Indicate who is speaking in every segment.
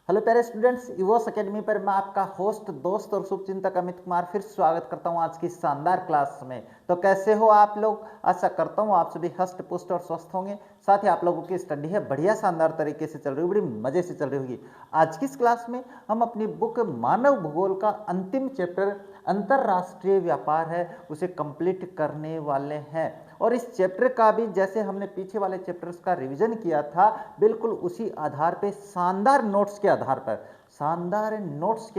Speaker 1: Hello प्यारे students, इवोस academy पर मैं आपका होस्ट दोस्त और शुभचिंतक अमित कुमार फिर स्वागत करता हूं आज की शानदार क्लास में। तो कैसे हो आप लोग? आशा करता हूं आप सभी हष्ट पुष्ट और स्वस्थ होंगे। साथ ही आप लोगों की स्टडी है बढ़िया शानदार तरीके से चल रही होगी, बड़ी मजे से चल रही होगी। आज की इस क्लास में हम अपनी बुक मानव भूगोल का अंतिम चैप्टर अंतरराष्ट्रीय व्यापार है उसे कंप्लीट करने वाले हैं। और इस चैप्टर का भी जैसे हमने पीछे वाले चैप्टर्स का रिवीजन किया था, बिल्कुल उसी आधार पे शानदार नोट्स के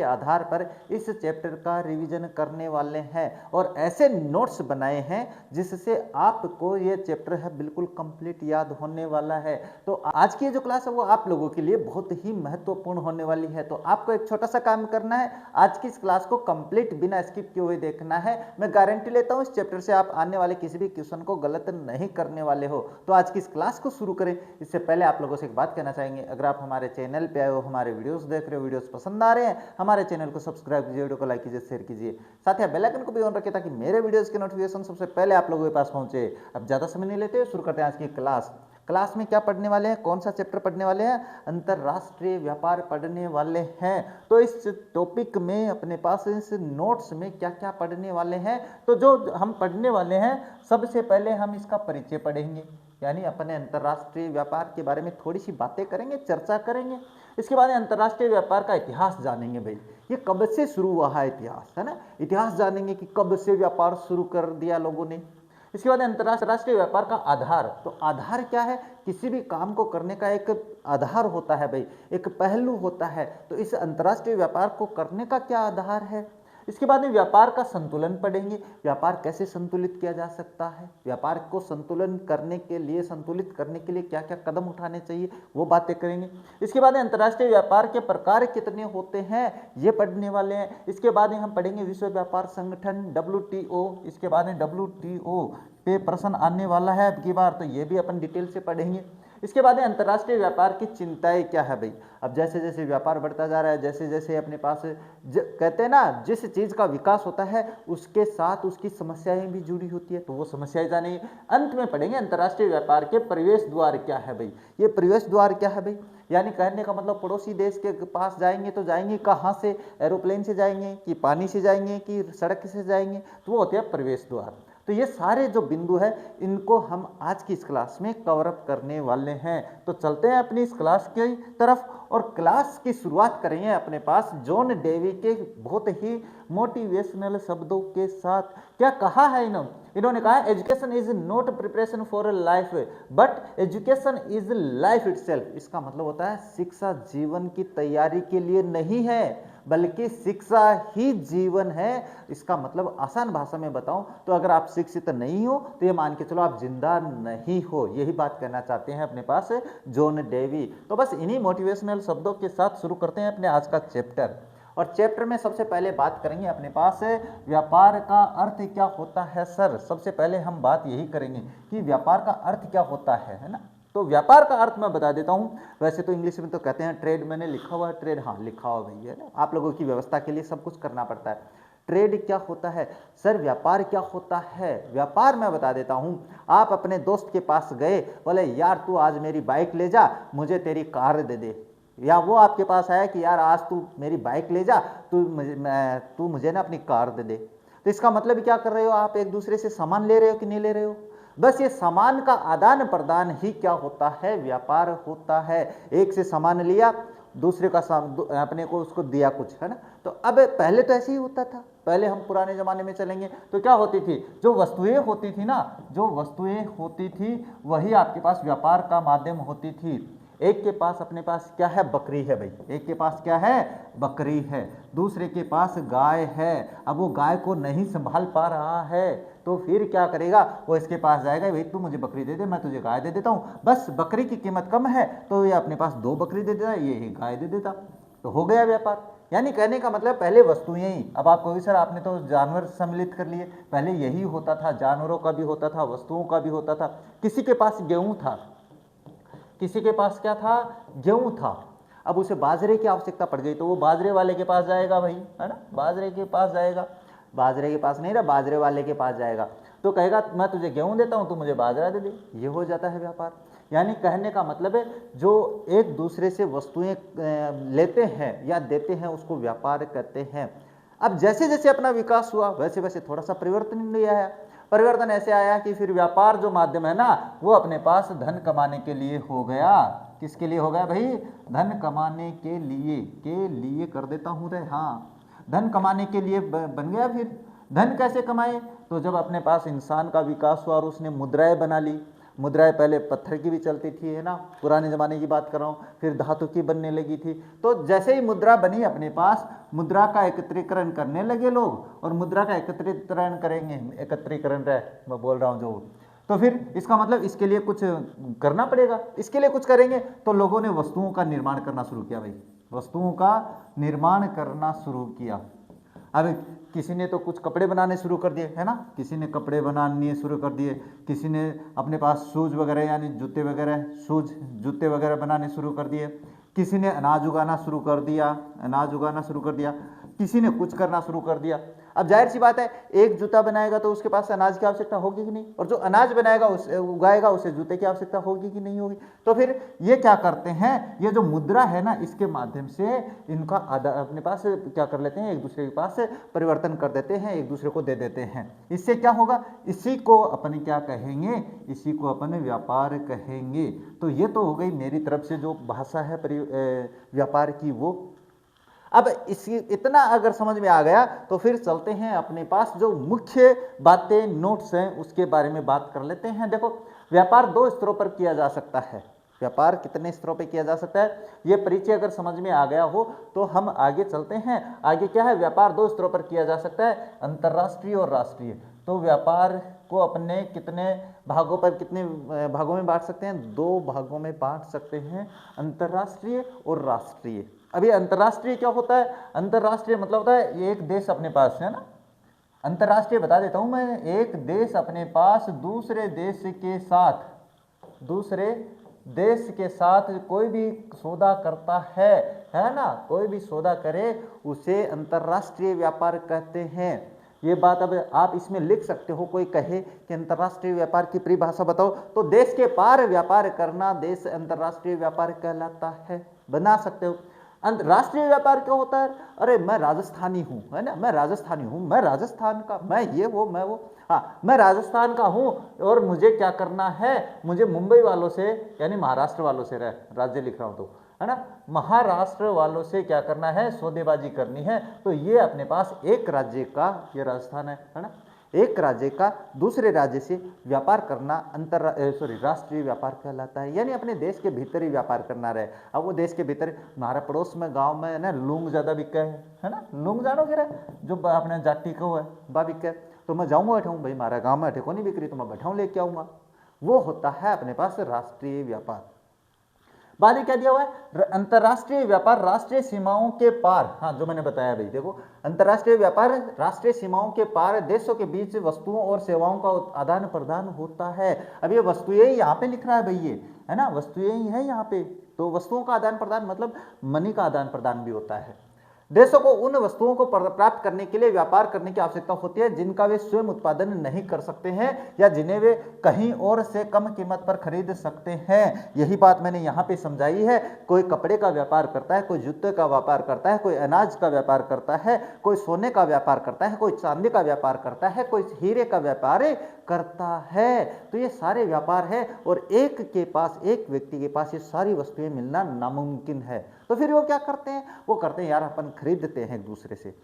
Speaker 1: आधार पर इस चैप्टर का रिवीजन करने वाले हैं और ऐसे नोट्स बनाए हैं जिससे आपको ये चैप्टर है बिल्कुल कंप्लीट याद होने वाला है। तो आज की जो क्लास है वो आप लोगों के लिए बहुत ही महत्वपूर्ण होने वाली है। तो आपको एक छोटा सा काम करना है, आज की इस क्लास को कंप्लीट बिना स्किप किए हुए देखना है। मैं गारंटी लेता हूं इस चैप्टर से आप आने वाले किसी भी क्वेश्चन को गलत नहीं करने वाले हो। तो आज की इस क्लास को शुरू करें इससे पहले आप लोगों से एक बात कहना चाहेंगे, अगर आप हमारे चैनल पे आए हो, हमारे वीडियोस देख रहे हो, वीडियोस पसंद आ रहे हैं, हमारे चैनल को सब्सक्राइब कीजिए, वीडियो को लाइक कीजिए, शेयर कीजिए, साथ ही बेल आइकन को भी ऑन रखिए ताकि मेरे वीडियोस के नोटिफिकेशन सबसे पहले आप लोगों के पास पहुंचे। अब ज्यादा समय नहीं लेते, शुरू करते हैं आज की क्लास में क्या पढ़ने वाले हैं, कौन सा चैप्टर पढ़ने वाले हैं? अंतरराष्ट्रीय व्यापार पढ़ने वाले हैं। तो इस टॉपिक में अपने पास इस नोट्स में क्या क्या पढ़ने वाले हैं, तो जो हम पढ़ने वाले हैं सबसे पहले हम इसका परिचय पढ़ेंगे, यानी अपने अंतरराष्ट्रीय व्यापार के बारे में थोड़ी सी बातें करेंगे, चर्चा करेंगे। इसके बाद अंतरराष्ट्रीय व्यापार का इतिहास जानेंगे, भाई ये कब से शुरू हुआ है, इतिहास है ना, इतिहास जानेंगे कि कब से व्यापार शुरू कर दिया लोगों ने। इसके बाद अंतरराष्ट्रीय व्यापार का आधार, तो आधार क्या है? किसी भी काम को करने का एक आधार होता है भाई, एक पहलू होता है। तो इस अंतरराष्ट्रीय व्यापार को करने का क्या आधार है? इसके बाद में व्यापार का संतुलन पढ़ेंगे, व्यापार कैसे संतुलित किया जा सकता है, व्यापार को संतुलित करने के लिए क्या क्या कदम उठाने चाहिए, वो बातें करेंगे। इसके बाद अंतरराष्ट्रीय व्यापार के प्रकार कितने होते हैं, ये पढ़ने वाले हैं। इसके बाद हम पढ़ेंगे विश्व व्यापार संगठन WTO, इसके बाद में WTO पे प्रश्न आने वाला है अब की बार, तो ये भी अपन डिटेल से पढ़ेंगे। इसके बाद अंतरराष्ट्रीय व्यापार की चिंताएं क्या है भाई। अब जैसे जैसे व्यापार बढ़ता जा रहा है, जैसे जैसे अपने पास कहते हैं ना, जिस चीज का विकास होता है उसके साथ उसकी समस्याएं भी जुड़ी होती है, तो वो समस्याएं जानेंगे। अंत में पढ़ेंगे अंतरराष्ट्रीय व्यापार के प्रवेश द्वार क्या है भाई। ये प्रवेश द्वार क्या है भाई, यानी कहने का मतलब पड़ोसी देश के पास जाएंगे तो जाएंगे कहाँ से? एरोप्लेन से जाएंगे कि पानी से जाएंगे कि सड़क से जाएंगे, तो वो होते हैं प्रवेश द्वार। तो ये सारे जो बिंदु है इनको हम आज की इस क्लास में कवर अप करने वाले हैं। तो चलते हैं अपनी इस क्लास की तरफ और क्लास की शुरुआत करेंगे अपने पास जॉन डेवी के बहुत ही मोटिवेशनल शब्दों के साथ। क्या कहा है इन्होंने कहा education is not preparation for life but education is life itself. इसका मतलब होता है शिक्षा जीवन की तैयारी के लिए नहीं है बल्कि शिक्षा ही जीवन है। इसका मतलब आसान भाषा में बताऊं तो अगर आप शिक्षित नहीं हो तो ये मान के चलो आप जिंदा नहीं हो, यही बात कहना चाहते हैं अपने पास जॉन डेवी। तो बस इन्हीं मोटिवेशनल शब्दों के साथ शुरू करते हैं अपने आज का चैप्टर। और चैप्टर में सबसे पहले बात करेंगे अपने पास व्यापार का अर्थ क्या होता है। सर सबसे पहले हम बात यही करेंगे कि व्यापार का अर्थ क्या होता है ना। तो व्यापार का अर्थ मैं बता देता हूं, वैसे तो इंग्लिश में तो कहते हैं ट्रेड, मैंने लिखा हुआ है ट्रेड, हाँ लिखा हुआ भाई है ना, आप लोगों की व्यवस्था के लिए सब कुछ करना पड़ता है। ट्रेड क्या होता है सर, व्यापार क्या होता है? व्यापार मैं बता देता हूं, आप अपने दोस्त के पास गए, बोले यार तू आज मेरी बाइक ले जा, मुझे तेरी कार दे दे, या वो आपके पास आया कि यार आज तू मेरी बाइक ले जा, तू मुझे ना अपनी कार दे दे। तो इसका मतलब क्या कर रहे हो आप? एक दूसरे से सामान ले रहे हो कि नहीं ले रहे हो? बस ये सामान का आदान प्रदान ही क्या होता है? व्यापार होता है। एक से सामान लिया, दूसरे का अपने को उसको दिया कुछ, है ना। तो अब पहले तो ऐसे ही होता था, पहले हम पुराने जमाने में चलेंगे तो क्या होती थी, जो वस्तुएं होती थी वही आपके पास व्यापार का माध्यम होती थी। एक के पास अपने पास क्या है? बकरी है भाई, एक के पास क्या है? बकरी है। दूसरे के पास गाय है, अब वो गाय को नहीं संभाल पा रहा है तो फिर क्या करेगा? वो इसके पास जाएगा, भाई तू मुझे बकरी दे दे, मैं तुझे गाय दे देता हूँ। बस बकरी की कीमत कम है तो ये अपने पास 2 बकरी दे देता, ये ही गाय दे देता, तो हो गया व्यापार। यानी कहने का मतलब पहले वस्तुएं ही, अब आप कहोगे सर आपने तो जानवर सम्मिलित कर लिए, पहले यही होता था, जानवरों का भी होता था, वस्तुओं का भी होता था। किसी के पास गेहूं था, किसी के पास क्या था? गेहूं था। अब उसे बाजरे की आवश्यकता पड़ गई तो वो बाजरे वाले के पास जाएगा भाई, है ना, बाजरे के पास जाएगा, बाजरे के पास नहीं रहा, बाजरे वाले के पास जाएगा तो कहेगा मैं तुझे गेहूं देता हूं, तू मुझे बाजरा दे दे, ये हो जाता है व्यापार। यानी कहने का मतलब है जो एक दूसरे से वस्तुएं लेते हैं या देते हैं उसको व्यापार कहते हैं। अब जैसे जैसे अपना विकास हुआ वैसे वैसे थोड़ा सा परिवर्तन भी आया। परिवर्तन ऐसे आया कि फिर व्यापार जो माध्यम है ना वो अपने पास धन कमाने के लिए हो गया। किसके लिए हो गया भाई? धन कमाने के लिए कर देता हूं रे, हाँ, धन कमाने के लिए बन गया। फिर धन कैसे कमाए? तो जब अपने पास इंसान का विकास हुआ और उसने मुद्राएं बना ली। मुद्राएं पहले पत्थर की भी चलती थी, है ना, पुराने ज़माने की बात कर रहा हूँ, फिर धातु की बनने लगी थी। तो जैसे ही मुद्रा बनी अपने पास, मुद्रा का एकत्रीकरण करने लगे लोग, और मुद्रा का एकत्रीकरण करेंगे, एकत्रीकरण रहे मैं बोल रहा हूँ जो, तो फिर इसका मतलब इसके लिए कुछ करना पड़ेगा। इसके लिए कुछ करेंगे तो लोगों ने वस्तुओं का निर्माण करना शुरू किया भाई, वस्तुओं का निर्माण करना शुरू किया। अब किसी ने तो कुछ कपड़े बनाने शुरू कर दिए, है ना, किसी ने कपड़े बनाने शुरू कर दिए, किसी ने अपने पास शूज वगैरह यानी जूते वगैरह, जूते वगैरह बनाने शुरू कर दिए, किसी ने अनाज उगाना शुरू कर दिया, किसी ने कुछ करना शुरू कर दिया। अब जाहिर सी बात है, एक जूता बनाएगा तो उसके पास अनाज की आवश्यकता होगी कि नहीं, और जो अनाज बनाएगा उगाएगा उसे जूते की आवश्यकता होगी कि नहीं होगी। तो फिर ये क्या करते हैं, ये जो मुद्रा है ना, इसके माध्यम से इनका अपने पास क्या कर लेते हैं, एक दूसरे के पास परिवर्तन कर देते हैं, एक दूसरे को दे देते हैं। इससे क्या होगा, इसी को अपन क्या कहेंगे, इसी को अपन व्यापार कहेंगे। तो ये तो हो गई मेरी तरफ से जो भाषा है व्यापार की वो। अब इसी इतना अगर समझ में आ गया तो फिर चलते हैं अपने पास जो मुख्य बातें नोट्स हैं उसके बारे में बात कर लेते हैं। देखो, व्यापार दो स्तरों पर किया जा सकता है। व्यापार कितने स्तरों पर किया जा सकता है, ये परिचय अगर समझ में आ गया हो तो हम आगे चलते हैं। आगे क्या है, व्यापार दो स्तरों पर किया जा सकता है, अंतर्राष्ट्रीय और राष्ट्रीय। तो व्यापार को अपने कितने भागों पर, कितने भागों में बांट सकते हैं, दो भागों में बांट सकते हैं, अंतर्राष्ट्रीय और राष्ट्रीय। अभी अंतर्राष्ट्रीय क्या होता है, अंतर्राष्ट्रीय मतलब होता है एक देश अपने पास, है ना, अंतर्राष्ट्रीय बता देता हूं मैं, एक देश अपने पास दूसरे देश के साथ कोई भी सौदा करता है ना, कोई भी सौदा करे उसे अंतर्राष्ट्रीय व्यापार कहते हैं। ये बात अब आप इसमें लिख सकते हो, कोई कहे कि अंतर्राष्ट्रीय व्यापार की परिभाषा बताओ, तो देश के पार व्यापार करना देश अंतर्राष्ट्रीय व्यापार कहलाता है, बना सकते हो। राष्ट्रीय व्यापार क्या होता है, अरे मैं राजस्थानी हूँ, है ना, मैं राजस्थानी हूँ, मैं राजस्थान का, मैं ये वो मैं वो, हाँ मैं राजस्थान का हूँ, और मुझे क्या करना है, मुझे मुंबई वालों से यानी महाराष्ट्र वालों से, राज्य लिख रहा हूँ तो, है ना, महाराष्ट्र वालों से क्या करना है, सौदेबाजी करनी है। तो ये अपने पास एक राज्य का, ये राजस्थान है ना, एक राज्य का दूसरे राज्य से व्यापार करना राष्ट्रीय व्यापार कहलाता है, यानी अपने देश के भीतर ही व्यापार करना रहे। अब वो देश के भीतर, हमारा पड़ोस में गांव में ना लूंग ज़्यादा बिक है ना, लूंग जानोगे रे, जो अपने जाटी को है बा बिक, तो मैं जाऊँगा बैठाऊँ, भाई हमारा गाँव में अठे को नहीं बिक रही तो मैं बैठाऊँ लेके आऊँगा, वो होता है अपने पास राष्ट्रीय व्यापार। बाद में क्या दिया हुआ है, अंतर्राष्ट्रीय व्यापार राष्ट्रीय सीमाओं के पार, हाँ जो मैंने बताया भाई, देखो अंतर्राष्ट्रीय व्यापार राष्ट्रीय सीमाओं के पार देशों के बीच वस्तुओं और सेवाओं का आदान प्रदान होता है। अब ये वस्तुएं यहाँ पे लिख रहा है भाई, ये है ना, वस्तुएं ही है यहाँ पे, तो वस्तुओं का आदान प्रदान मतलब मनी का आदान प्रदान भी होता है। देशों को उन वस्तुओं को प्राप्त करने के लिए व्यापार करने की आवश्यकता होती है जिनका वे स्वयं उत्पादन नहीं कर सकते हैं या जिन्हें वे कहीं और से कम कीमत पर खरीद सकते हैं। यही बात मैंने यहाँ पे समझाई है। कोई कपड़े का व्यापार करता है, कोई जूते का व्यापार करता है, कोई अनाज का व्यापार करता है, कोई सोने का व्यापार करता है, कोई चांदी का व्यापार करता है, कोई हीरे का व्यापार करता है। तो ये सारे व्यापार है और एक के पास, एक व्यक्ति के पास ये सारी वस्तुएं मिलना नामुमकिन है। तो फिर वो क्या करते हैं, वो करते हैं यार अपन खरीदते हैं एक दूसरे से।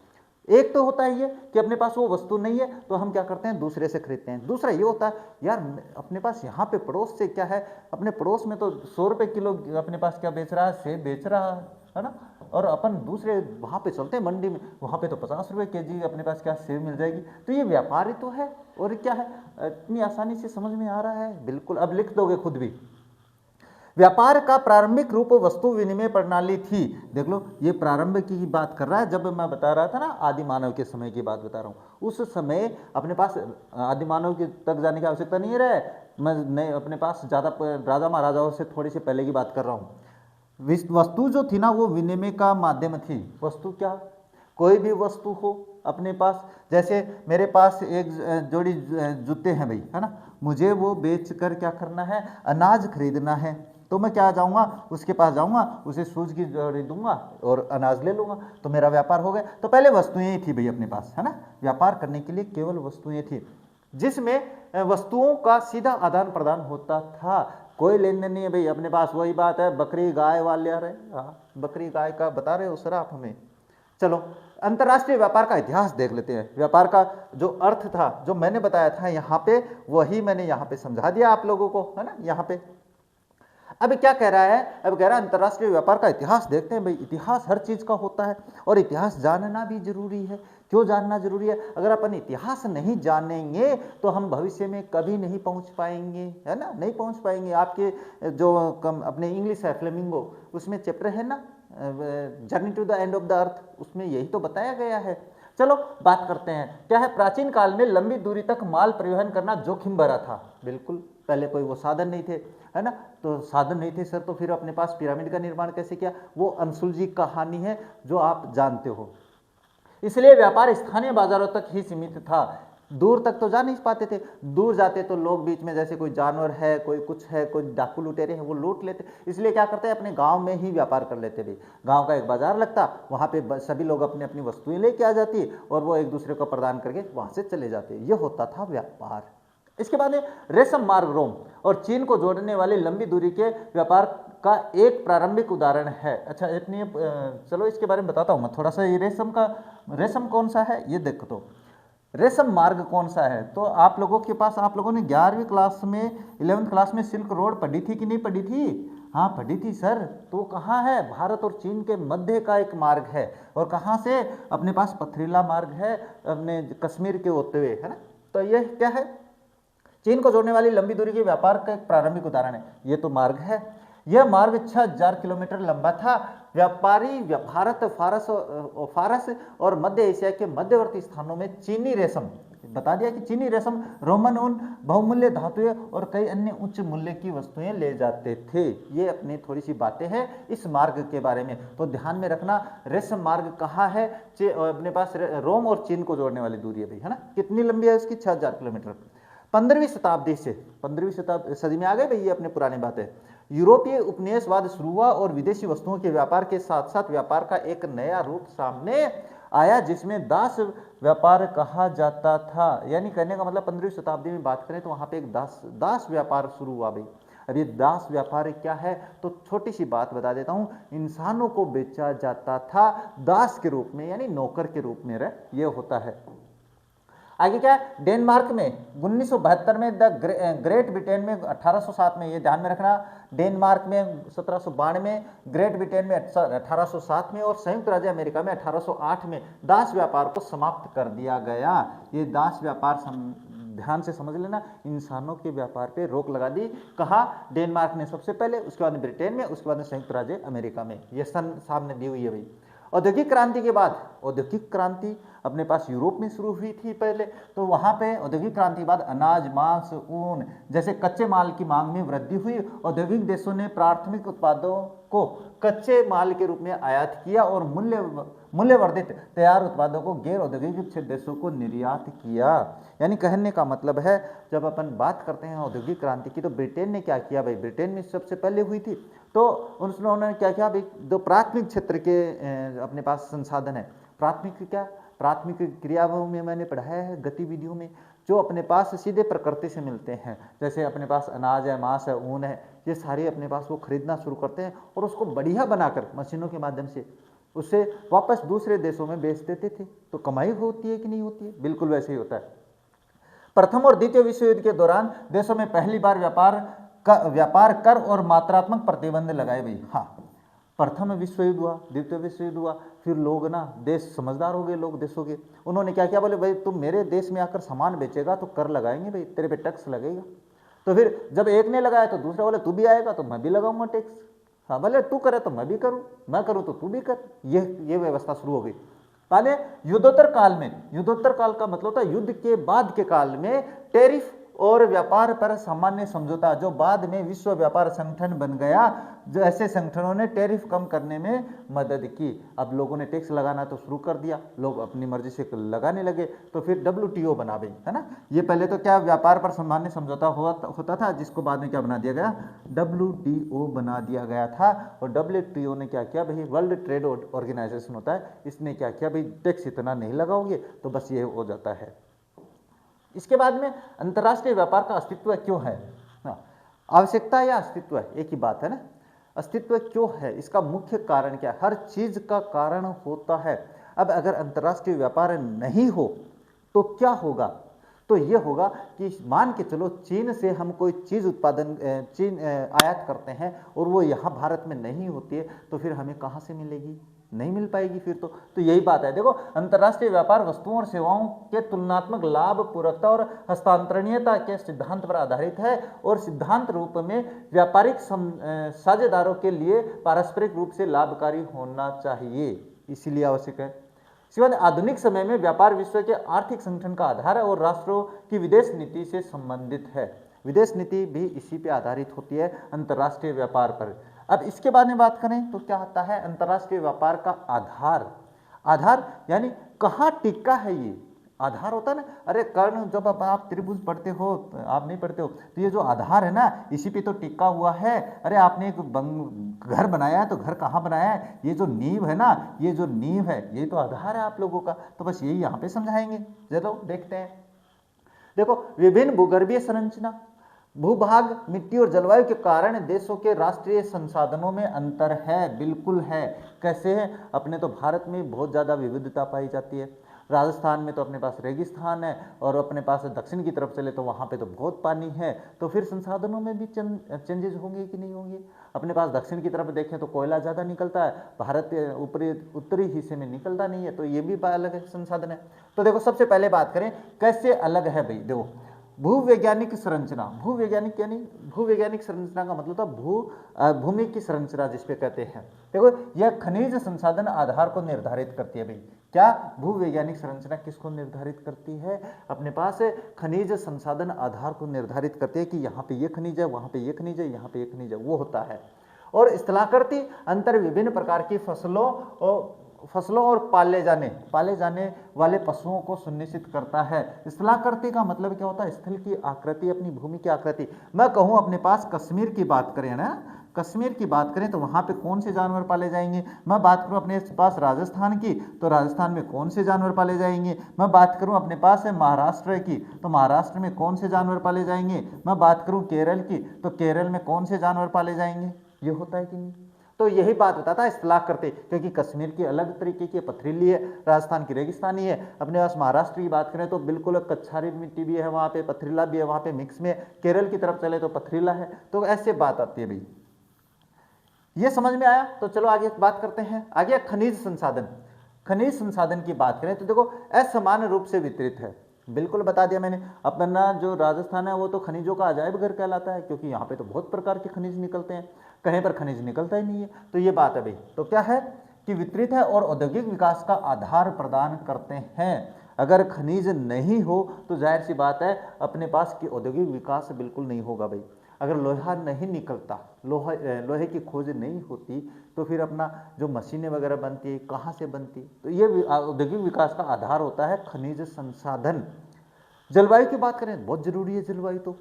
Speaker 1: एक तो होता है ये कि अपने पास वो वस्तु नहीं है तो हम क्या करते हैं, दूसरे से खरीदते हैं। दूसरा ये होता है यार अपने पास यहाँ पे पड़ोस से क्या है, अपने पड़ोस में तो 100 रुपये किलो अपने पास क्या बेच रहा है, सेब बेच रहा है ना, और अपन दूसरे वहाँ पे चलते हैं मंडी में, वहाँ पे तो 50 रुपये केजी अपने पास क्या सेब मिल जाएगी। तो ये व्यापार ही तो है, और क्या है, इतनी आसानी से समझ में आ रहा है, बिल्कुल। अब लिख दोगे खुद भी। व्यापार का प्रारंभिक रूप वस्तु विनिमय प्रणाली थी। देख लो, ये प्रारंभ की बात कर रहा है। जब मैं बता रहा था ना आदि मानव के समय की बात बता रहा हूँ, उस समय अपने पास आदि मानव के तक जाने की आवश्यकता नहीं रहे, मैं अपने पास ज़्यादा राजा महाराजाओं से थोड़ी सी पहले की बात कर रहा हूँ। वस्तु जो थी ना वो विनिमय का माध्यम थी। वस्तु क्या, कोई भी वस्तु हो अपने पास, जैसे मेरे पास एक जोड़ी जूते हैं भाई, है ना, मुझे वो बेच कर क्या करना है, अनाज खरीदना है। तो मैं क्या जाऊंगा, उसके पास जाऊंगा, उसे सूज की जोड़ी दूंगा और अनाज ले लूंगा, तो मेरा व्यापार हो गया। तो पहले वस्तुएं ही थी भाई अपने पास, है ना, व्यापार करने के लिए केवल वस्तुएं थी, जिसमें वस्तुओं का सीधा आदान प्रदान होता था, कोई लेन देन नहीं है भाई। अपने पास वही बात है, बकरी गाय वाले आ रहे, हाँ बकरी गाय का बता रहे हो सर आप हमें। चलो अंतर्राष्ट्रीय व्यापार का इतिहास देख लेते हैं। व्यापार का जो अर्थ था, जो मैंने बताया था यहाँ पे, वही मैंने यहाँ पे समझा दिया आप लोगों को, है ना। यहाँ पे अब क्या कह रहा है, अब कह रहा है अंतर्राष्ट्रीय व्यापार का इतिहास देखते हैं भाई। इतिहास हर चीज का होता है और इतिहास जानना भी जरूरी है। क्यों जानना जरूरी है, अगर अपन इतिहास नहीं जानेंगे तो हम भविष्य में कभी नहीं पहुंच पाएंगे, है ना, नहीं पहुंच पाएंगे। आपके जो अपने इंग्लिश है फ्लेमिंगो, उसमें चैप्टर है ना journey to the end of the earth, उसमें यही तो बताया गया है। चलो बात करते हैं, क्या है, प्राचीन काल में लंबी दूरी तक माल परिवहन करना जोखिम भरा था। बिल्कुल, पहले कोई वो साधन नहीं थे, है ना, तो साधन नहीं थे सर, तो फिर अपने पास पिरामिड का निर्माण कैसे किया, वो अनसुलझी कहानी है जो आप जानते हो। इसलिए व्यापार स्थानीय बाजारों तक ही सीमित था, दूर तक तो जा नहीं पाते थे। दूर जाते तो लोग बीच में, जैसे कोई जानवर है, कोई कुछ है, कोई डाकू लुटेरे हैं, वो लूट लेते। इसलिए क्या करते हैं, अपने गांव में ही व्यापार कर लेते भी। गांव का एक बाजार लगता, वहां पे सभी लोग अपनी अपनी वस्तुएं लेके आ जाती और वो एक दूसरे को प्रदान करके वहां से चले जाते। ये होता था व्यापार। इसके बाद रेशम मार्ग रोम और चीन को जोड़ने वाली लंबी दूरी के व्यापार का एक प्रारंभिक उदाहरण है। अच्छा इतनी, चलो इसके बारे में बताता हूँ मैं थोड़ा सा। ये रेशम कौन सा है, ये देखो तो रेशम मार्ग कौन सा है। तो आप लोगों के पास, आप लोगों ने 11वीं क्लास में, 11th क्लास में सिल्क रोड पढ़ी थी कि नहीं पढ़ी थी? हाँ पढ़ी थी सर। तो कहाँ है, भारत और चीन के मध्य का एक मार्ग है। और कहाँ से, अपने पास पथरीला मार्ग है अपने कश्मीर के होते हुए, है ना। तो ये क्या है, चीन को जोड़ने वाली लंबी दूरी के व्यापार का एक प्रारंभिक उदाहरण है। ये तो मार्ग है। यह मार्ग 6000 किलोमीटर लंबा था। व्यापारी भारत, फारस और मध्य एशिया के मध्यवर्ती स्थानों में चीनी रेशम, बता दिया कि चीनी रेशम, रोमन ऊन, बहुमूल्य धातुएं और कई अन्य उच्च मूल्य की वस्तुएं ले जाते थे। ये अपनी थोड़ी सी बातें हैं इस मार्ग के बारे में, तो ध्यान में रखना। रेशम मार्ग कहाँ है, अपने पास रोम और चीन को जोड़ने वाली दूरी है भाई, है ना। कितनी लंबी है उसकी, 6000 किलोमीटर। 15वीं शताब्दी से, 15वीं सदी में आ गए भाई, ये अपने पुरानी बात है। यूरोपीय उपनिवेशवाद शुरू हुआ और विदेशी वस्तुओं के व्यापार के साथ साथ व्यापार का एक नया रूप सामने आया, जिसमें दास व्यापार कहा जाता था। यानी कहने का मतलब 15वीं शताब्दी में बात करें तो वहां पे एक दास व्यापार शुरू हुआ भाई। अब ये दास व्यापार क्या है, तो छोटी सी बात बता देता हूं। इंसानों को बेचा जाता था दास के रूप में, यानी नौकर के रूप में, ये होता है। आगे क्या है, डेनमार्क में 1972 में, ग्रेट ब्रिटेन में 1807 में, ये ध्यान में रखना। डेनमार्क में 1792 में, ग्रेट ब्रिटेन में 1807 में और संयुक्त राज्य अमेरिका में 1808 में दास व्यापार को समाप्त कर दिया गया। ये दास व्यापार ध्यान से समझ लेना, इंसानों के व्यापार पे रोक लगा दी। कहा, डेनमार्क ने सबसे पहले, उसके बाद ब्रिटेन में, उसके बाद संयुक्त राज्य अमेरिका में। ये सन सामने दी हुई है भाई। औद्योगिक क्रांति के बाद, औद्योगिक क्रांति अपने पास यूरोप में शुरू हुई थी पहले, तो वहां पे औद्योगिक क्रांति के बाद अनाज, मांस, ऊन जैसे कच्चे माल की मांग में वृद्धि हुई। औद्योगिक देशों ने प्राथमिक उत्पादों को कच्चे माल के रूप में आयात किया और मूल्यवर्धित तैयार उत्पादों को गैर औद्योगिक देशों को निर्यात किया। यानी कहने का मतलब है, जब अपन बात करते हैं औद्योगिक क्रांति की, तो ब्रिटेन ने क्या किया भाई, ब्रिटेन में सबसे पहले हुई थी। तो उन्होंने क्या किया भाई, जो प्राथमिक क्षेत्र के अपने पास संसाधन है, प्राथमिक क्रियाओं में मैंने पढ़ाया है, गतिविधियों में जो अपने पास सीधे प्रकृति से मिलते हैं, जैसे अपने पास अनाज है, मांस है, ऊन है, ये सारे अपने पास वो खरीदना शुरू करते हैं और उसको बढ़िया बनाकर मशीनों के माध्यम से उससे वापस दूसरे देशों में बेच देते थे। तो कमाई होती है कि नहीं होती है, बिल्कुल वैसे ही होता है। प्रथम और द्वितीय विश्व युद्ध के दौरान देशों में पहली बार व्यापार कर और मात्रात्मक प्रतिबंध लगाए गए। हाँ, प्रथम विश्व युद्ध हुआ, द्वितीय विश्व युद्ध हुआ, फिर लोग ना, देश समझदार हो गए, लोग देशों के, उन्होंने क्या किया, बोले भाई तुम मेरे देश में आकर सामान बेचेगा तो कर लगाएंगे भाई, तेरे पे टैक्स लगेगा। तो फिर जब एक ने लगाया तो दूसरा बोले तू भी आएगा तो मैं भी लगाऊंगा टैक्स। हाँ, बोले तू करे तो मैं भी करूँ, मैं करूँ तो तू भी कर। ये व्यवस्था शुरू हो गई। पहले युद्धोत्तर काल में, युद्धोत्तर काल का मतलब होता है युद्ध के बाद के काल में, टैरिफ और व्यापार पर सामान्य समझौता, जो बाद में विश्व व्यापार संगठन बन गया, जो ऐसे संगठनों ने टैरिफ कम करने में मदद की। अब लोगों ने टैक्स लगाना तो शुरू कर दिया, लोग अपनी मर्जी से लगाने लगे, तो फिर WTO बना गई, है ना। ये पहले तो क्या व्यापार पर सामान्य समझौता होता था, जिसको बाद में क्या बना दिया गया, WTO बना दिया गया था। और WTO ने क्या किया भाई, वर्ल्ड ट्रेड ऑर्गेनाइजेशन होता है, इसने क्या किया भाई, टैक्स इतना नहीं लगाओगे तो बस ये हो जाता है। इसके बाद में अंतर्राष्ट्रीय व्यापार का अस्तित्व क्यों है, आवश्यकता या अस्तित्व एक ही बात है ना। अस्तित्व क्यों है, इसका मुख्य कारण क्या है, हर चीज का कारण होता है। अब अगर अंतर्राष्ट्रीय व्यापार नहीं हो तो क्या होगा, तो ये होगा कि मान के चलो चीन से हम कोई चीज चीन आयात करते हैं और वो यहाँ भारत में नहीं होती है, तो फिर हमें कहाँ से मिलेगी, नहीं मिल पाएगी फिर तो यही बात है। देखो, अंतर्राष्ट्रीय व्यापार वस्तुओं और सेवाओं के तुलनात्मक लाभ, पूरकता और हस्तांतरणीयता के सिद्धांत पर आधारित है और सिद्धांत रूप में व्यापारिक साझेदारों के लिए पारस्परिक रूप से लाभकारी होना चाहिए, इसीलिए आवश्यक है। सिवाय आधुनिक समय में व्यापार विश्व के आर्थिक संगठन का आधार है और राष्ट्रों की विदेश नीति से संबंधित है। विदेश नीति भी इसी पे आधारित होती है, अंतर्राष्ट्रीय व्यापार पर। अब इसके बारे में बात करें तो क्या आता है अंतर्राष्ट्रीय व्यापार का आधार। आधार यानी कहाँ टिका है ये, आधार होता है ना। अरे कर्ण, जब आप त्रिभुज पढ़ते हो, आप नहीं पढ़ते हो, तो ये जो आधार है ना, इसी पे तो टिका हुआ है। अरे आपने एक घर बनाया है, तो घर कहाँ बनाया है, ये जो नींव है ना, ये जो नींव है, ये तो आधार है आप लोगों का। तो बस यही यहाँ पे समझाएंगे, चलो देखते हैं। देखो, विभिन्न भूगर्भीय संरचना, भूभाग, मिट्टी और जलवायु के कारण देशों के राष्ट्रीय संसाधनों में अंतर है, बिल्कुल है। कैसे है, अपने तो भारत में बहुत ज़्यादा विविधता पाई जाती है। राजस्थान में तो अपने पास रेगिस्तान है, और अपने पास दक्षिण की तरफ चले तो वहाँ पे तो बहुत पानी है, तो फिर संसाधनों में भी चेंजेस होंगे कि नहीं होंगे। अपने पास दक्षिण की तरफ देखें तो कोयला ज़्यादा निकलता है, भारत के उत्तरी हिस्से में निकलता नहीं है, तो ये भी अलग संसाधन है। तो देखो, सबसे पहले बात करें कैसे अलग है भाई। देखो, भूवैज्ञानिक संरचना, भूवैज्ञानिक यानी भूवैज्ञानिक संरचना का मतलब था भूमि की संरचना जिसपे कहते हैं। देखो, यह खनिज संसाधन आधार को निर्धारित करती है भाई। क्या भूवैज्ञानिक संरचना किसको निर्धारित करती है, अपने पास खनिज संसाधन आधार को निर्धारित करती है कि यहाँ पे ये खनिज है, वहाँ पे ये खनिज है, यहाँ पे ये खनिज है, वो होता है। और स्थलाकृति अंतर विभिन्न प्रकार की फसलों और पाले जाने वाले पशुओं को सुनिश्चित करता है। स्थलाकृति का मतलब क्या होता है, स्थल की आकृति, अपनी भूमि की आकृति। मैं कहूँ अपने पास कश्मीर की बात करें ना, कश्मीर की बात करें तो वहाँ पे कौन से जानवर पाले जाएंगे। मैं बात करूँ अपने पास राजस्थान की, तो राजस्थान में कौन से जानवर पाले जाएंगे। मैं बात करूँ अपने पास है महाराष्ट्र की, तो महाराष्ट्र में कौन से जानवर पाले जाएंगे। मैं बात करूँ केरल की, तो केरल में कौन से जानवर पाले जाएंगे। ये होता है कि नहीं। तो यही बात होता था स्थलाकृति, क्योंकि कश्मीर की अलग तरीके की पथरीली है, राजस्थान की रेगिस्तानी है। अपने पास महाराष्ट्र की बात करें तो बिल्कुल कच्छारी मिट्टी भी है, वहाँ पे पथरीला भी है, वहाँ पे मिक्स में। केरल की तरफ चले तो पथरीला है। तो ऐसे बात आती है भाई, ये समझ में आया। तो चलो आगे बात करते हैं। आगे खनिज संसाधन, खनिज संसाधन की बात करें तो देखो असमान रूप से वितरित है, बिल्कुल बता दिया मैंने। अपना जो राजस्थान है वो तो खनिजों का अजायब घर कहलाता है, क्योंकि यहाँ पे तो बहुत प्रकार के खनिज निकलते हैं, कहीं पर खनिज निकलता ही नहीं है। तो ये बात है भाई। तो क्या है कि वितरित है और औद्योगिक विकास का आधार प्रदान करते हैं। अगर खनिज नहीं हो तो जाहिर सी बात है अपने पास की औद्योगिक विकास बिल्कुल नहीं होगा भाई। अगर लोहा नहीं निकलता, लोहे की खोज नहीं होती, तो फिर अपना जो मशीनें वगैरह बनती है कहाँ से बनती। तो ये औद्योगिक विकास का आधार होता है खनिज संसाधन। जलवायु की बात करें, बहुत जरूरी है जलवायु। तो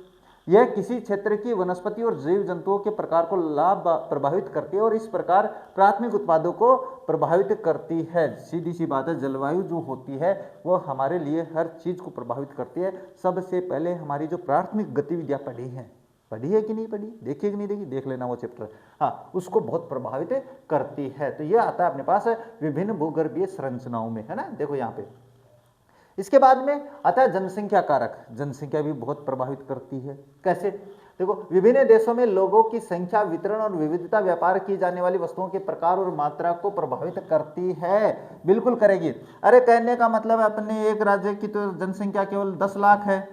Speaker 1: यह किसी क्षेत्र की वनस्पति और जीव जंतुओं के प्रकार को लाभ प्रभावित करती है और इस प्रकार प्राथमिक उत्पादों को प्रभावित करती है। सीधी सी बात है, जलवायु जो होती है वो हमारे लिए हर चीज को प्रभावित करती है। सबसे पहले हमारी जो प्राथमिक गतिविधियां पढ़ी है कि नहीं पढ़ी, देखी कि नहीं देखी, देख लेना वो चैप्टर। हाँ, उसको बहुत प्रभावित करती है। तो ये आता है अपने पास विभिन्न भूगर्भीय संरचनाओं में, है ना। देखो यहाँ पे इसके बाद में आता है जनसंख्या कारक। जनसंख्या भी बहुत प्रभावित करती है। कैसे, देखो विभिन्न देशों में लोगों की संख्या, वितरण और विविधता व्यापार की जाने वाली वस्तुओं के प्रकार और मात्रा को प्रभावित करती है, बिल्कुल करेगी। अरे कहने का मतलब है अपने एक राज्य की तो जनसंख्या केवल 10 लाख है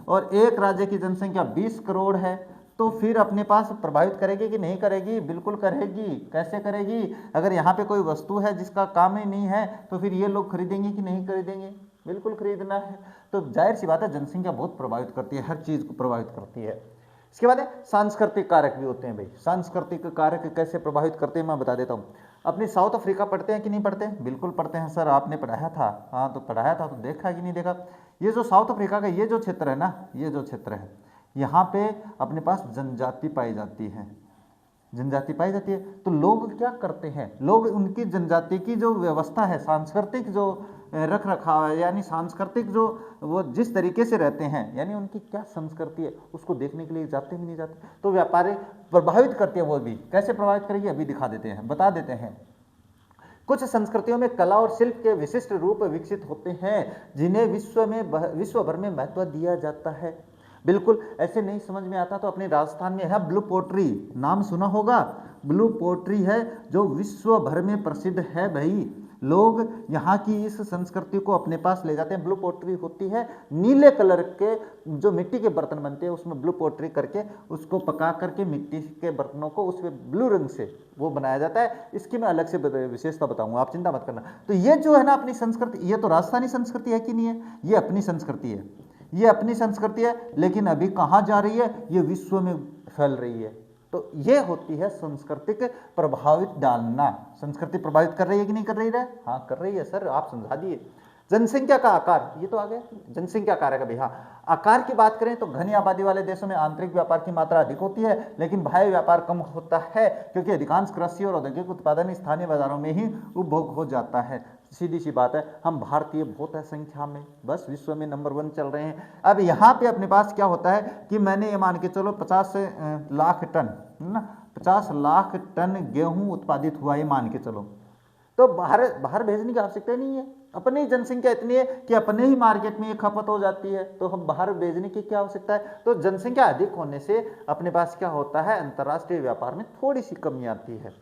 Speaker 1: और एक राज्य की जनसंख्या 20 करोड़ है, तो फिर अपने पास प्रभावित करेगी कि नहीं करेगी, बिल्कुल करेगी। कैसे करेगी, अगर यहाँ पे कोई वस्तु है जिसका काम ही नहीं है तो फिर ये लोग खरीदेंगे कि नहीं खरीदेंगे, बिल्कुल खरीदना है। तो जाहिर सी बात है जनसंख्या बहुत प्रभावित करती है, हर चीज़ को प्रभावित करती है। इसके बाद सांस्कृतिक कारक भी होते हैं भाई। सांस्कृतिक कारक कैसे प्रभावित करते हैं मैं बता देता हूँ। अपनी साउथ अफ्रीका पढ़ते हैं कि नहीं पढ़ते? बिल्कुल पढ़ते हैं सर, आपने पढ़ाया था। हाँ तो पढ़ाया था तो देखा कि नहीं देखा। ये जो साउथ अफ्रीका का ये जो क्षेत्र है ना, ये जो क्षेत्र है, यहाँ पे अपने पास जनजाति पाई जाती है, जनजाति पाई जाती है। तो लोग क्या करते हैं, लोग उनकी जनजाति की जो व्यवस्था है, सांस्कृतिक जो रख रखाव है, यानी सांस्कृतिक जो वो जिस तरीके से रहते हैं, यानी उनकी क्या संस्कृति है, उसको देखने के लिए जाते भी नहीं जाते। तो व्यापारी प्रभावित करती है, वो भी कैसे प्रभावित करेगी अभी दिखा देते हैं, बता देते हैं। कुछ संस्कृतियों में कला और शिल्प के विशिष्ट रूप विकसित होते हैं जिन्हें विश्व भर में महत्व दिया जाता है। बिल्कुल ऐसे नहीं समझ में आता तो अपने राजस्थान में है ब्लू पोट्री, नाम सुना होगा। ब्लू पोट्री है जो विश्व भर में प्रसिद्ध है भाई। लोग यहाँ की इस संस्कृति को अपने पास ले जाते हैं। ब्लू पोट्री होती है नीले कलर के, जो मिट्टी के बर्तन बनते हैं उसमें ब्लू पोट्री करके उसको पका करके मिट्टी के बर्तनों को उसमें ब्लू रंग से वो बनाया जाता है। इसकी मैं अलग से विशेषता बताऊंगा, आप चिंता मत करना। तो ये जो है ना अपनी संस्कृति, ये तो राजस्थानी संस्कृति है कि नहीं है? ये अपनी संस्कृति है, ये अपनी संस्कृति है, लेकिन अभी कहाँ जा रही है? ये विश्व में फैल रही है। तो ये होती है सांस्कृतिक प्रभावित डालना। संस्कृति प्रभावित कर रही है कि नहीं कर रही है? हाँ कर रही है सर, आप समझा दिए। जनसंख्या का आकार, ये तो आ गया जनसंख्या कारक। अभी हाँ आकार की बात करें तो घनी आबादी वाले देशों में आंतरिक व्यापार की मात्रा अधिक होती है, लेकिन बाह्य व्यापार कम होता है क्योंकि अधिकांश कृषि और औद्योगिक उत्पादन स्थानीय बाजारों में ही उपभोग हो जाता है। सीधी सी बात है, हम भारतीय बहुत है संख्या में, बस विश्व में नंबर 1 चल रहे हैं। अब यहाँ पे अपने पास क्या होता है कि मैंने ये मान के चलो 50 लाख टन है ना, 50 लाख टन गेहूं उत्पादित हुआ, ये मान के चलो। तो बाहर भेजने की आवश्यकता नहीं है, अपनी जनसंख्या इतनी है कि अपने ही मार्केट में ये खपत हो जाती है, तो हम बाहर भेजने की क्या आवश्यकता है। तो जनसंख्या अधिक होने से अपने पास क्या होता है, अंतर्राष्ट्रीय व्यापार में थोड़ी सी कमी आती है।